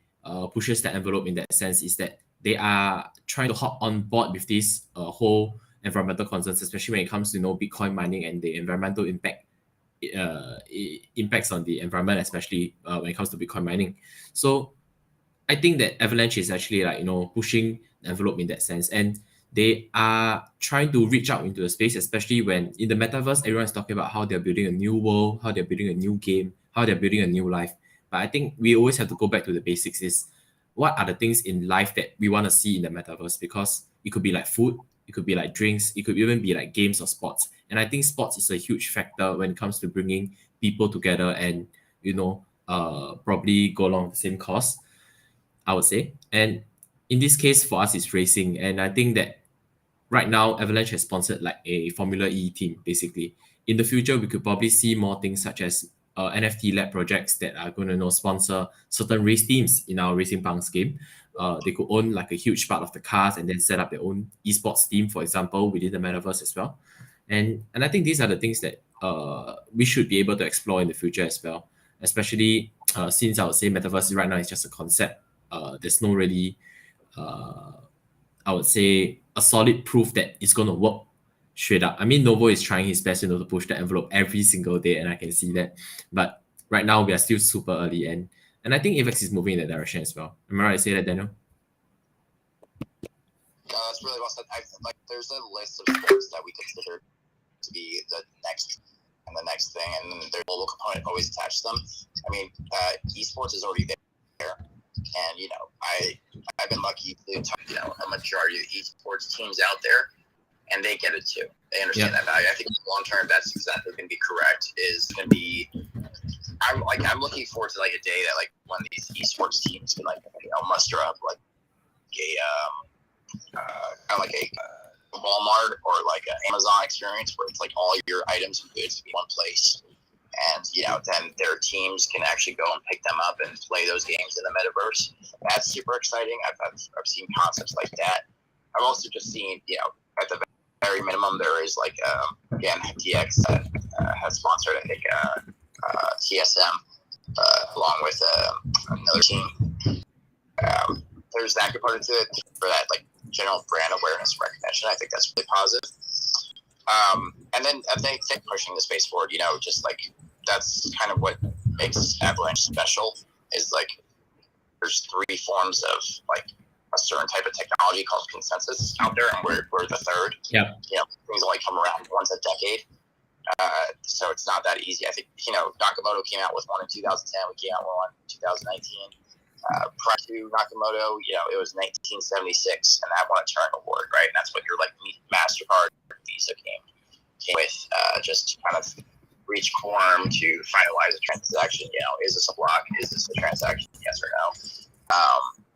pushes the envelope in that sense is that they are trying to hop on board with this whole environmental concerns, especially when it comes to Bitcoin mining and the environmental impacts on the environment, especially when it comes to Bitcoin mining. So I think that Avalanche is actually like pushing the envelope in that sense, and they are trying to reach out into the space, especially when in the metaverse everyone's talking about how they're building a new world, how they're building a new game, how they're building a new life. But I think we always have to go back to the basics: is what are the things in life that we want to see in the metaverse? Because it could be like food, it could be like drinks, it could even be like games or sports. And I think sports is a huge factor when it comes to bringing people together and probably go along the same cause, I would say. And in this case, for us, it's racing. And I think that right now, Avalanche has sponsored like a Formula E team, basically. In the future, we could probably see more things such as NFT lab projects that are going to sponsor certain race teams in our Racing Punks game. They could own like a huge part of the cars and then set up their own esports team, for example, within the metaverse as well. And I think these are the things that we should be able to explore in the future as well, especially since I would say metaverse right now is just a concept. There's no really, I would say, a solid proof that it's going to work straight up. I mean, Novo is trying his best to push the envelope every single day, and I can see that. But right now, we are still super early, and I think Avex is moving in that direction as well. Am I right to say that, Daniel? That's really well said. There's a list of sports that we consider to be the next and the next thing, and there's a global component always attached to them. I mean, esports is already there, and I've been lucky to talk a majority of the esports teams out there, and they get it too. They understand that value. I think long term, that's exactly going to be correct. Is going to be. I'm looking forward to like a day that like one of these esports teams can muster up like a kind of like a Walmart or like an Amazon experience where it's like all your items and goods in one place, and then their teams can actually go and pick them up and play those games in the metaverse. That's super exciting. I've seen concepts like that. I've also just seen at the very minimum there is like again FTX has sponsored I think TSM along with another team. There's that component to it for that like general brand awareness and recognition. I think that's really positive. And then I think pushing the space forward, just like that's kind of what makes Avalanche special is like there's 3 forms of like a certain type of technology called consensus out there, and we're the third. Yeah. Things only come around once a decade. So it's not that easy. I think, Nakamoto came out with one in 2010. We came out with one in 2019. Prior to Nakamoto, it was 1976, and that won a Turing Award, right? And that's what your like MasterCard Visa came with, just kind of reach quorum to finalize a transaction. Is this a block? Is this a transaction? Yes or no?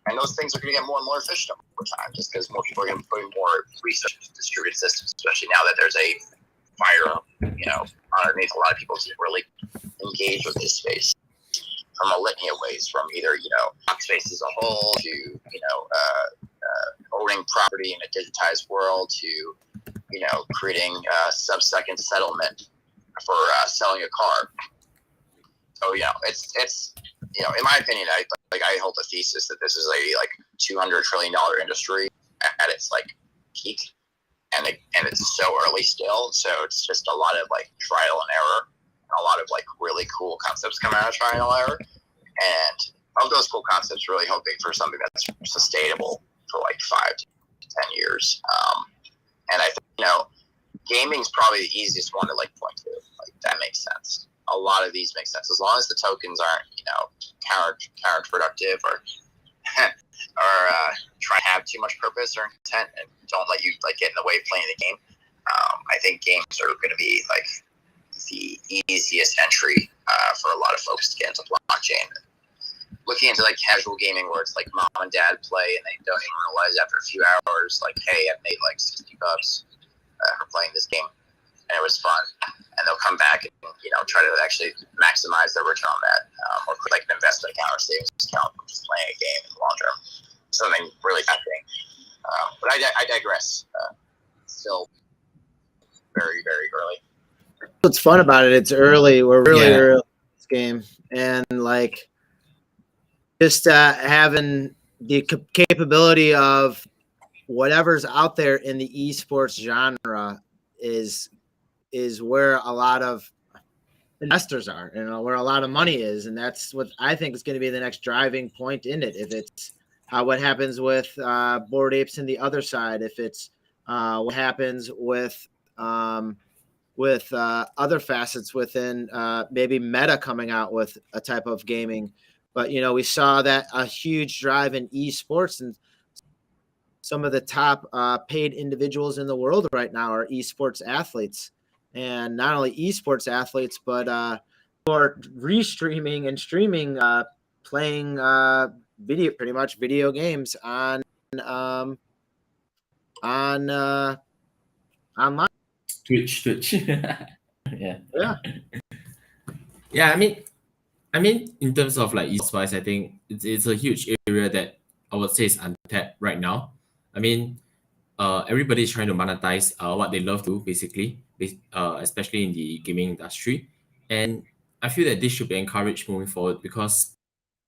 And those things are going to get more and more efficient over time, just because more people are going to be putting more research into distributed systems, especially now that there's a fire, underneath a lot of people to really engage with this space from a litany of ways, from either, space as a whole to, owning property in a digitized world to, creating a sub-second settlement for selling a car. So, it's in my opinion, I hold the thesis that this is a $200 trillion industry at its peak, and it's so early still. So it's just a lot of trial and error, and a lot of really cool concepts coming out of trial and error. And of those cool concepts, really hoping for something that's sustainable for 5 to 10 years. And I think gaming's probably the easiest one to point to. That makes sense. A lot of these make sense as long as the tokens aren't counterproductive or try to have too much purpose or intent and don't let you get in the way of playing the game. I think games are going to be the easiest entry for a lot of folks to get into blockchain. Looking into casual gaming where it's mom and dad play and they don't even realize after a few hours hey, I've made $60 for playing this game. and it was fun. And they'll come back and try to actually maximize their return on that, or like an investment account or savings account from just playing a game in the long term. Something really fascinating. But I digress. Still very, very early. What's fun about it? It's early. We're really early in this game, and like just having the capability of whatever's out there in the esports genre is where a lot of investors are, where a lot of money is, and that's what I think is going to be the next driving point in it. If it's what happens with Bored Apes and the other side, if it's what happens with other facets within maybe Meta coming out with a type of gaming. But we saw that a huge drive in esports, and some of the top paid individuals in the world right now are esports athletes. And not only esports athletes, but who are restreaming and streaming, playing video games on online. Twitch. Yeah. I mean, in terms of like esports, I think it's a huge area that I would say is untapped right now. I mean, everybody is trying to monetize what they love to, basically, especially in the gaming industry. And I feel that this should be encouraged moving forward, because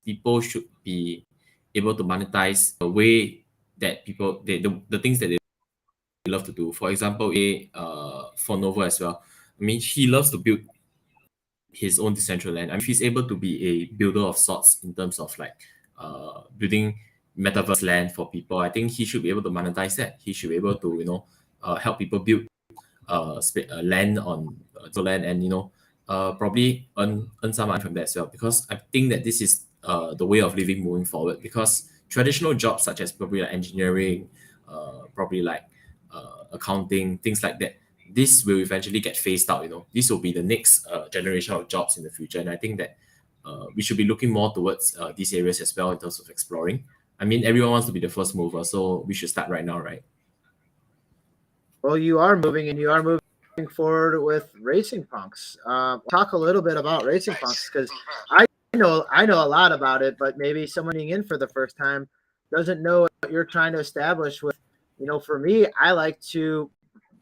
people should be able to monetize the way that the things that they love to do. For example, for Novo as well. I mean, he loves to build his own Decentraland. I mean, if he's able to be a builder of sorts in terms of like building metaverse land for people, I think he should be able to monetize that. He should be able to help people build land on land, and probably earn some money from that as well, because I think that this is the way of living moving forward. Because traditional jobs such as probably like engineering, probably like accounting, things like that, this will eventually get phased out. This will be the next generation of jobs in the future, and I think that we should be looking more towards these areas as well in terms of exploring. I mean, everyone wants to be the first mover, so we should start right now, right? Well, you are moving, and you are moving forward with Racing Punks. Talk a little bit about Racing Punks, because I know a lot about it, but maybe someone in for the first time doesn't know what you're trying to establish with. For me, I like to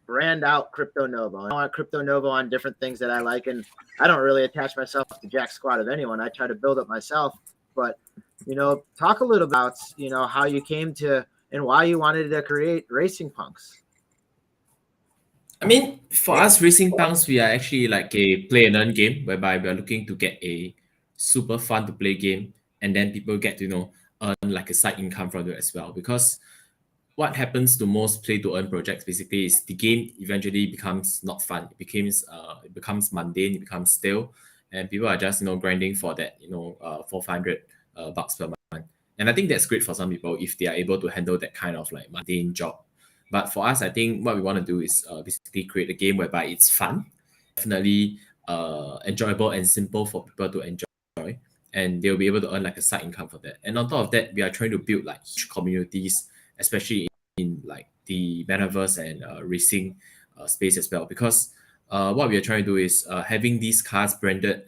brand out Crypto Novo. I want Crypto Novo on different things that I like, and I don't really attach myself to jack squat of anyone. I try to build it myself. But talk a little about how you came to and why you wanted to create Racing Punks. I mean, for us, Racing Punks, we are actually like a play and earn game, whereby we are looking to get a super fun to play game, and then people get to earn like a side income from it as well. Because what happens to most play to earn projects basically is the game eventually becomes not fun. It becomes mundane, it becomes stale, and people are just grinding for that $400 per month. And I think that's great for some people if they are able to handle that kind of like mundane job. But for us, I think what we want to do is basically create a game whereby it's fun, definitely enjoyable and simple for people to enjoy, and they'll be able to earn like a side income for that. And on top of that, we are trying to build like huge communities, especially in like the metaverse and racing space as well. Because what we are trying to do is having these cars branded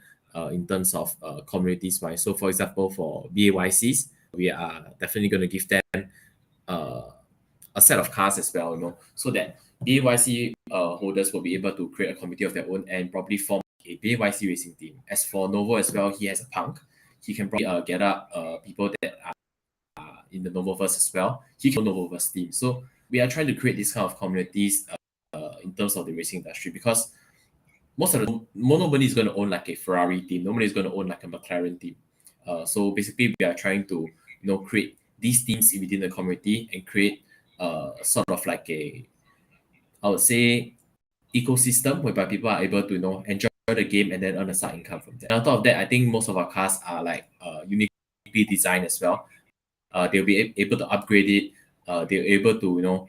in terms of communities wise. So for example, for BAYCs, we are definitely going to give them a set of cars as well, so that BAYC holders will be able to create a community of their own and probably form a BAYC racing team. As for Novo as well, he has a punk. He can probably get up people that are in the Novoverse as well. He can Novoverse team. So we are trying to create this kind of communities in terms of the racing industry, because nobody is going to own like a Ferrari team. Nobody is going to own like a McLaren team. So basically, we are trying to create these teams within the community and create sort of like I would say, ecosystem whereby people are able to enjoy the game and then earn a side income from that. And on top of that, I think most of our cars are like uniquely designed as well. They'll be able to upgrade it. They're able to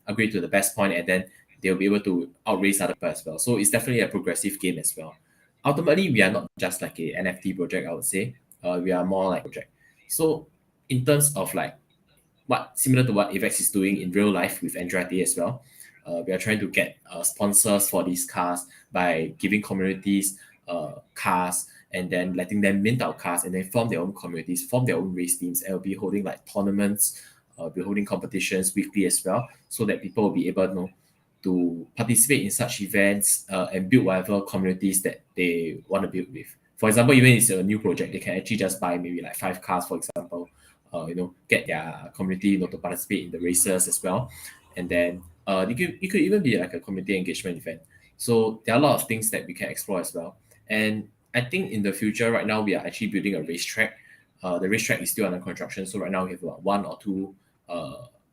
upgrade to the best point, and then they'll be able to outrace other people as well. So it's definitely a progressive game as well. Ultimately, we are not just like a NFT project, I would say. We are more like a project. So in terms of like similar to what Avex is doing in real life with Andretti as well, We are trying to get sponsors for these cars by giving communities cars and then letting them mint our cars and then form their own communities, form their own race teams, and we'll be holding like tournaments, be holding competitions weekly as well, so that people will be able to participate in such events and build whatever communities that they want to build with. For example, even if it's a new project, they can actually just buy maybe like 5 cars, for example, get their community to participate in the races as well. And then it could even be like a community engagement event. So there are a lot of things that we can explore as well. And I think in the future, right now, we are actually building a racetrack. The racetrack is still under construction. So right now, we have about 1 or 2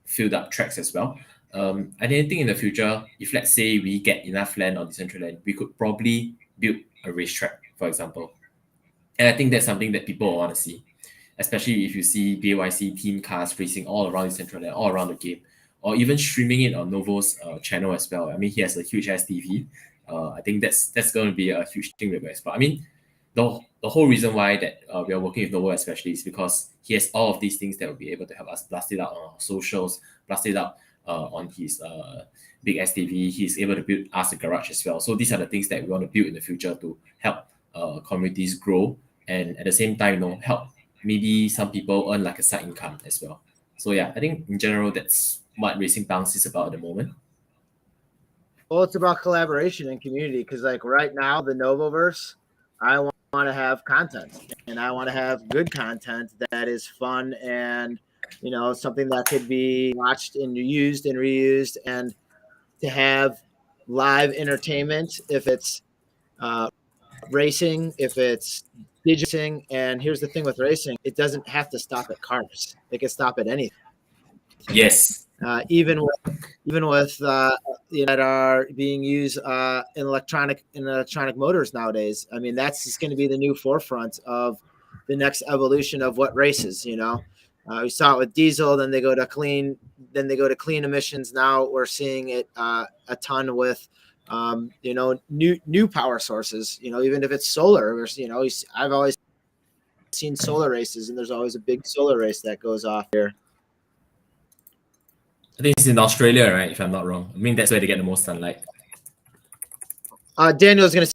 filled up tracks as well. I think in the future, if let's say we get enough land on Decentraland, we could probably build a racetrack, for example. And I think that's something that people want to see, especially if you see BAYC team cars racing all around Decentraland, all around the game, or even streaming it on Novo's channel as well. I mean, he has a huge STV. I think that's going to be a huge thing we're going to explore. I mean, the whole reason why that we are working with Novo especially is because he has all of these things that will be able to help us blast it out on our socials, blast it out on his big STV. He's able to build us a garage as well. So these are the things that we want to build in the future to help communities grow, and at the same time, help maybe some people earn like a side income as well. So yeah, I think in general, that's what Racing Punks is about at the moment. Well, it's about collaboration and community, because like right now, the Novoverse, I want to have content, and I want to have good content that is fun and something that could be watched and used and reused, and to have live entertainment if it's racing, if it's digiting. And here's the thing with racing, it doesn't have to stop at cars. It can stop at anything. Yes. Even with that are being used in electronic motors nowadays. I mean, that's just going to be the new forefront of the next evolution of what races. We saw it with diesel, then they go to clean emissions. Now we're seeing it a ton with new power sources. Even if it's solar, I've always seen solar races, and there's always a big solar race that goes off here. I think it's in Australia, right? If I'm not wrong. I mean, that's where they get the most sunlight. Daniel's going to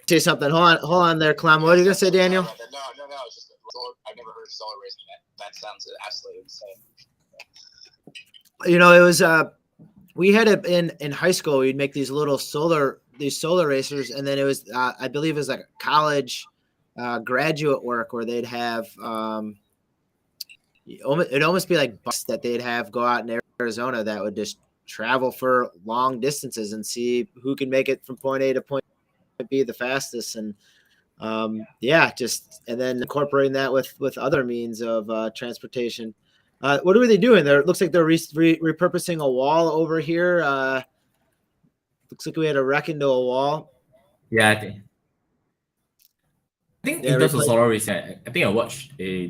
say something. Hold on there, Clem. What are you going to say, Daniel? No. It's just I've never heard of solar racing. That sounds absolutely insane. It was we had it in high school. We'd make these solar racers, and then it was I believe it was like college graduate work where they'd have it'd almost be like buses that they'd have go out in Arizona that would just travel for long distances and see who can make it from point A to point B the fastest. And and then incorporating that with other means of transportation. What are they doing there? It looks like they're repurposing a wall over here. Looks like we had a wreck into a wall. Yeah, I think in terms of solar racing, I think I watched a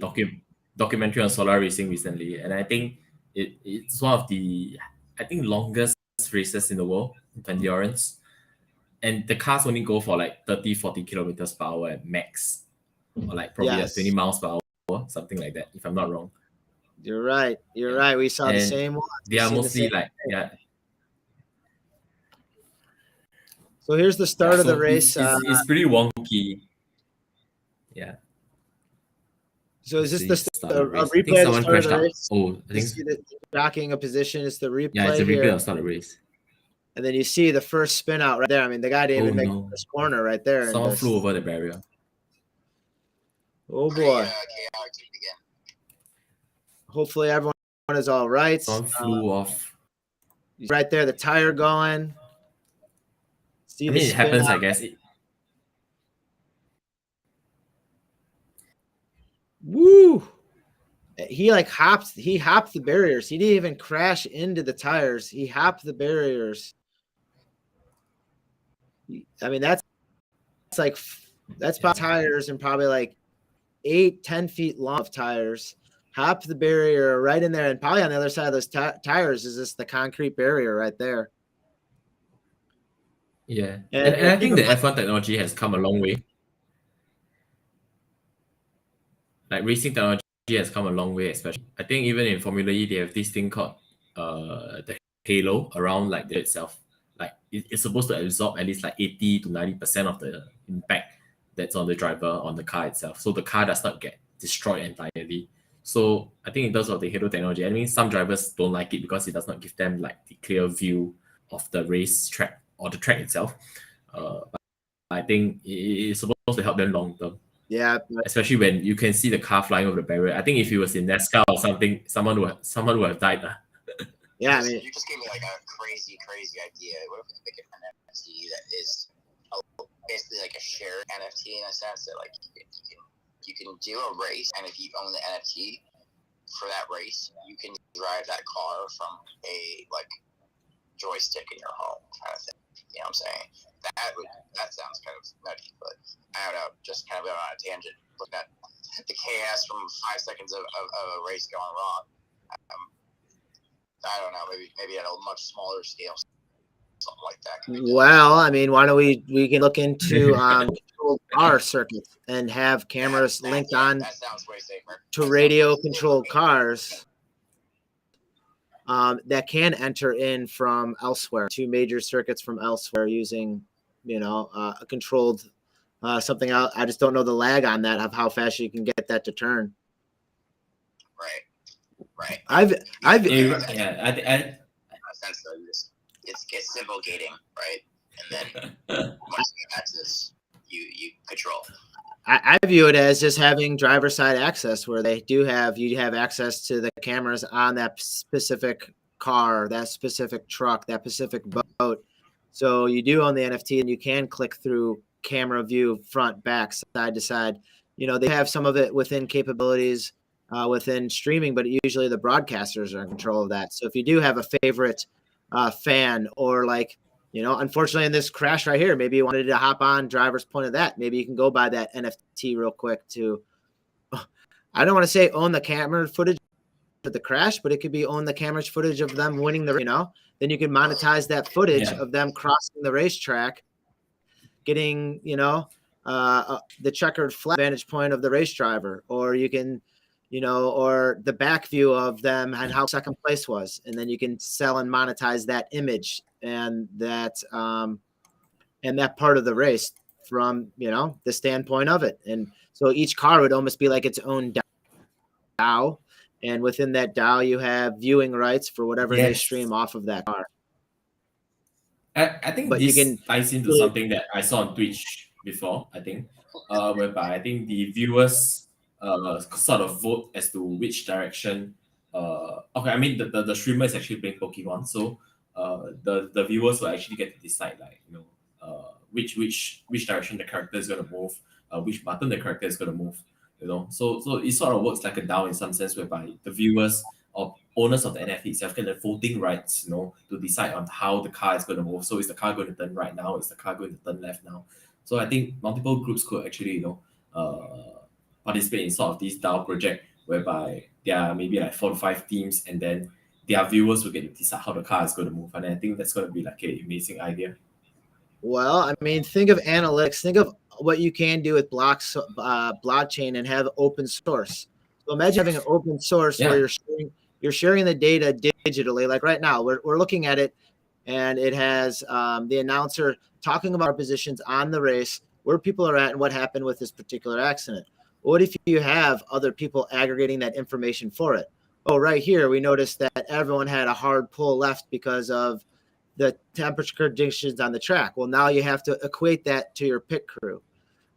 documentary on solar racing recently, and I think it's one of the longest races in the world of endurance. And the cars only go for like 30-40 kilometers per hour at max, or like probably at 20 miles per hour, something like that, if I'm not wrong. You're right. We saw the same one. They are mostly like, So here's the start of the race. It's pretty wonky. Yeah. So is this a replay of the start of the race? Oh, I think the tracking a position is the replay. Yeah, it's a replay of the start of the race. And then you see the first spin out right there. I mean, the guy didn't even make this corner right there. Someone flew over the barrier. Oh boy. Hopefully everyone is all right. Someone flew off. Right there, the tire going. See, it happens, I guess. Woo! He hopped the barriers. He didn't even crash into the tires. He hopped the barriers. I mean, that's about tires, and probably like 8-10 feet long of tires. Hop the barrier right in there, and probably on the other side of those tires is just the concrete barrier right there. Yeah, and I think the F1 technology has come a long way. Like racing technology has come a long way, especially. I think even in Formula E, they have this thing called the halo around like the itself. Like it's supposed to absorb at least like 80 to 90% of the impact that's on the driver, on the car itself. So the car does not get destroyed entirely. So I think in terms of the halo technology, I mean, some drivers don't like it because it does not give them like the clear view of the race track or the track itself. But I think it's supposed to help them long term. Yeah, especially when you can see the car flying over the barrier. I think if it was in NASCAR or something, someone would have died. Yeah, I mean, you just gave me like a crazy idea. What if we make an NFT that is basically like a shared NFT in a sense that like you can do a race, and if you own the NFT for that race, you can drive that car from a like joystick in your home kind of thing. You know what I'm saying? That sounds kind of nutty, but I don't know. Just kind of on a tangent, looking at the chaos from 5 seconds of a race going wrong. I don't know. Maybe at a much smaller scale, something like that. Well, I mean, why don't we can look into controlled car circuits and have cameras linked on to radio controlled cars that can enter in from elsewhere, to major circuits from elsewhere using, a controlled something else. I just don't know the lag on that of how fast you can get that to turn. Right. I've sense though, it's simple gating, right? And then once you get access, you control. I view it as just having driver side access, where you have access to the cameras on that specific car, that specific truck, that specific boat. So you do own the NFT, and you can click through camera view, front, back, side to side. They have some of it within capabilities within streaming, but usually the broadcasters are in control of that. So if you do have a favorite fan, or like, unfortunately in this crash right here, maybe you wanted to hop on driver's point of that, maybe you can go buy that NFT real quick to, I don't want to say own the camera footage of the crash, but it could be own the camera's footage of them winning the, then you can monetize that footage of them crossing the racetrack, getting, the checkered flag vantage point of the race driver, or you can, or the back view of them and how second place was. And then you can sell and monetize that image and that part of the race from, the standpoint of it. And so each car would almost be like its own DAO. And within that DAO, you have viewing rights for whatever they stream off of that car. I think this ties into something that I saw on Twitch before, I think, whereby I think the viewers sort of vote as to which direction. Okay, I mean the streamer is actually playing Pokemon, so the viewers will actually get to decide, like, which direction the character is going to move, which button the character is going to move. So it sort of works like a DAO in some sense, whereby the viewers or owners of the NFT itself get the voting rights, to decide on how the car is going to move. So is the car going to turn right now? Is the car going to turn left now? So I think multiple groups could actually, participate in sort of this DAO project, whereby there are maybe like 4 to 5 teams, and then their viewers will get to decide how the car is going to move. And I think that's going to be like an amazing idea. Well, I mean, think of analytics. Think of what you can do with blockchain and have open source. So imagine having an open source where you're sharing the data digitally. Like right now, we're looking at it, and it has the announcer talking about our positions on the race, where people are at, and what happened with this particular accident. What if you have other people aggregating that information for it? Oh, right here, we noticed that everyone had a hard pull left because of the temperature conditions on the track. Well, now you have to equate that to your pit crew.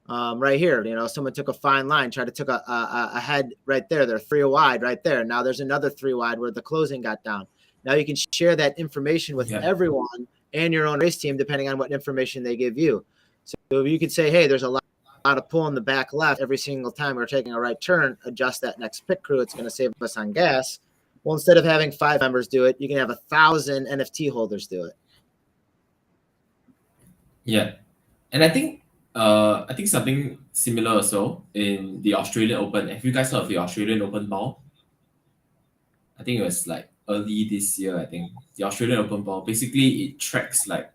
Right here, someone took a fine line, tried to took a head right there. They're 3 wide right there. Now there's another 3 wide where the closing got down. Now you can share that information with everyone and your own race team, depending on what information they give you. So you could say, hey, there's a lot of pull in the back left every single time we're taking a right turn, adjust that next pit crew. It's going to save us on gas. Well, instead of having 5 members do it, you can have 1,000 NFT holders do it. Yeah. And I think something similar also in the Australian Open. Have you guys heard of the Australian Open ball? I think it was like early this year. I think the Australian Open ball, basically it tracks like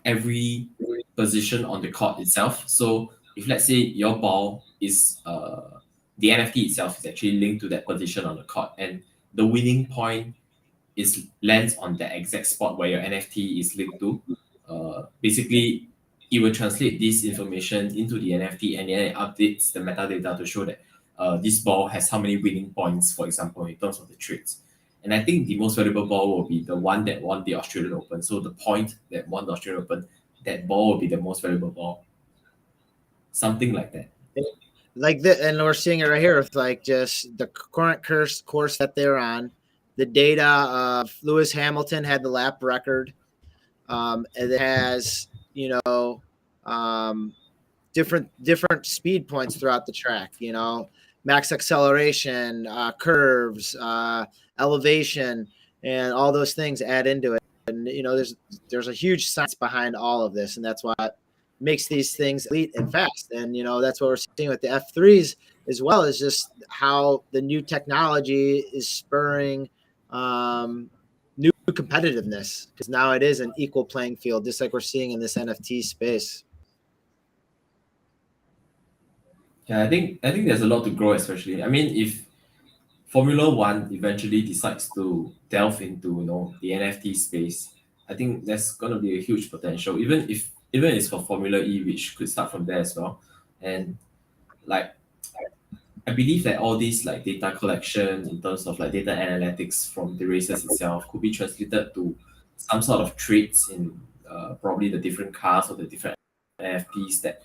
every position on the court itself. So if let's say your ball is the NFT itself is actually linked to that position on the court, and the winning point is lands on the exact spot where your NFT is linked to, basically it will translate this information into the NFT and then it updates the metadata to show that this ball has how many winning points, for example, in terms of the trades. And I think the most valuable ball will be the one that won the Australian Open. So the point that won the Australian Open, that ball will be the most valuable ball. Something like that. Like that, and we're seeing it right here with like just the current course that they're on. The data of Lewis Hamilton had the lap record. And it has, different speed points throughout the track, max acceleration, curves, elevation, and all those things add into it. And, there's a huge science behind all of this. And that's why it makes these things elite and fast. And, that's what we're seeing with the F3s as well, is just how the new technology is spurring new competitiveness, because now it is an equal playing field, just like we're seeing in this NFT space. Yeah, I think there's a lot to grow, especially. I mean, if Formula One eventually decides to delve into the NFT space, I think there's gonna be a huge potential. Even it's for Formula E, which could start from there as well. And like I believe that all these like data collection in terms of like data analytics from the races itself could be translated to some sort of traits in probably the different cars or the different NFTs that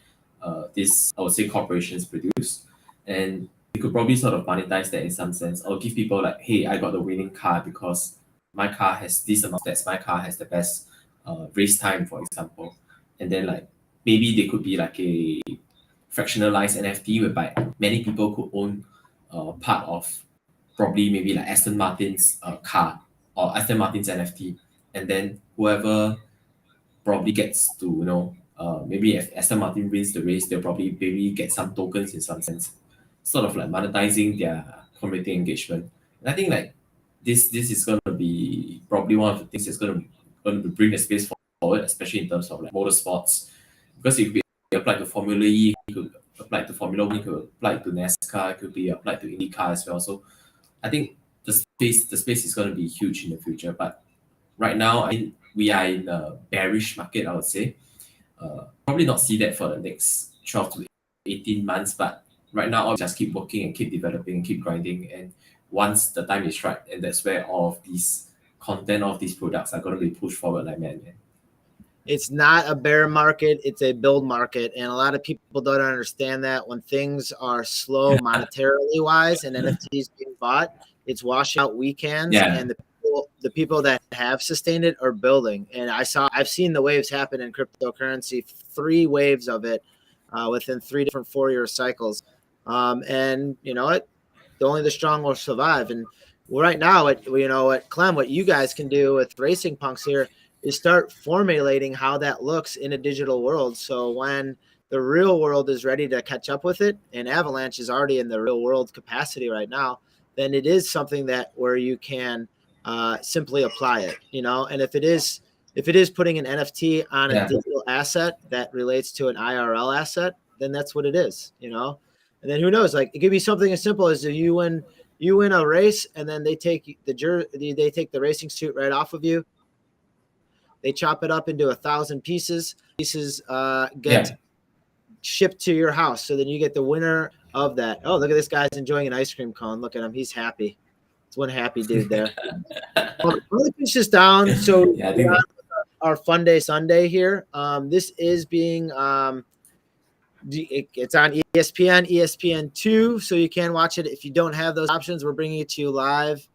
these, I would say, corporations produce. And you could probably sort of monetize that in some sense, or give people like, hey, I got the winning car because my car has this amount of stats, my car has the best race time, for example. And then like maybe they could be like a fractionalized NFT whereby many people could own part of probably maybe like Aston Martin's car or Aston Martin's NFT, and then whoever probably gets to maybe if Aston Martin wins the race, they'll probably maybe get some tokens in some sense, sort of like monetizing their community engagement. And I think like this is going to be probably one of the things that's going to bring the space forward, especially in terms of like motorsports, because it could be applied to Formula E, it could apply to Formula One, it could apply to NASCAR, it could be applied to IndyCar as well. So I think the space is going to be huge in the future. But right now, I mean, we are in a bearish market, I would say. Probably not see that for the next 12 to 18 months, but right now I'll just keep working and keep developing and keep grinding. And once the time is right, and that's where all of these content of these products are going to be pushed forward like man. It's not a bear market, it's a build market. And a lot of people don't understand that when things are slow monetarily wise and NFTs being bought, it's washing out weekends. Yeah. And the people that have sustained it are building. And I've seen the waves happen in cryptocurrency, 3 waves of it within 3 different 4-year cycles. And you know what? Only the strong will survive. And right now, what Clem, what you guys can do with Racing Punks here is start formulating how that looks in a digital world. So when the real world is ready to catch up with it, and Avalanche is already in the real world capacity right now, then it is something that where you can simply apply it, and if it is putting an NFT on a digital asset that relates to an IRL asset, then that's what it is, and then who knows, like it could be something as simple as you win a race and then they take the racing suit right off of you. They chop it up into 1,000 pieces. Get shipped to your house. So then you get the winner of that. Oh, look at this guy's enjoying an ice cream cone. Look at him. He's happy. It's one happy dude there. Well, let me push this down. So our Fun Day Sunday here. This is being it's on ESPN, ESPN2, so you can watch it. If you don't have those options, we're bringing it to you live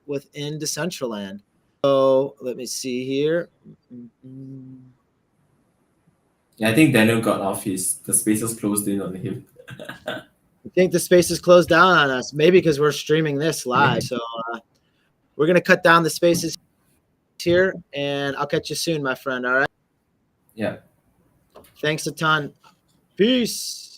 within Decentraland. So let me see here. Yeah, I think Daniel got off the spaces closed in on him. I think the space is closed down on us, maybe because we're streaming this live. So we're going to cut down the spaces here, and I'll catch you soon, my friend. All right? Yeah. Thanks a ton. Peace.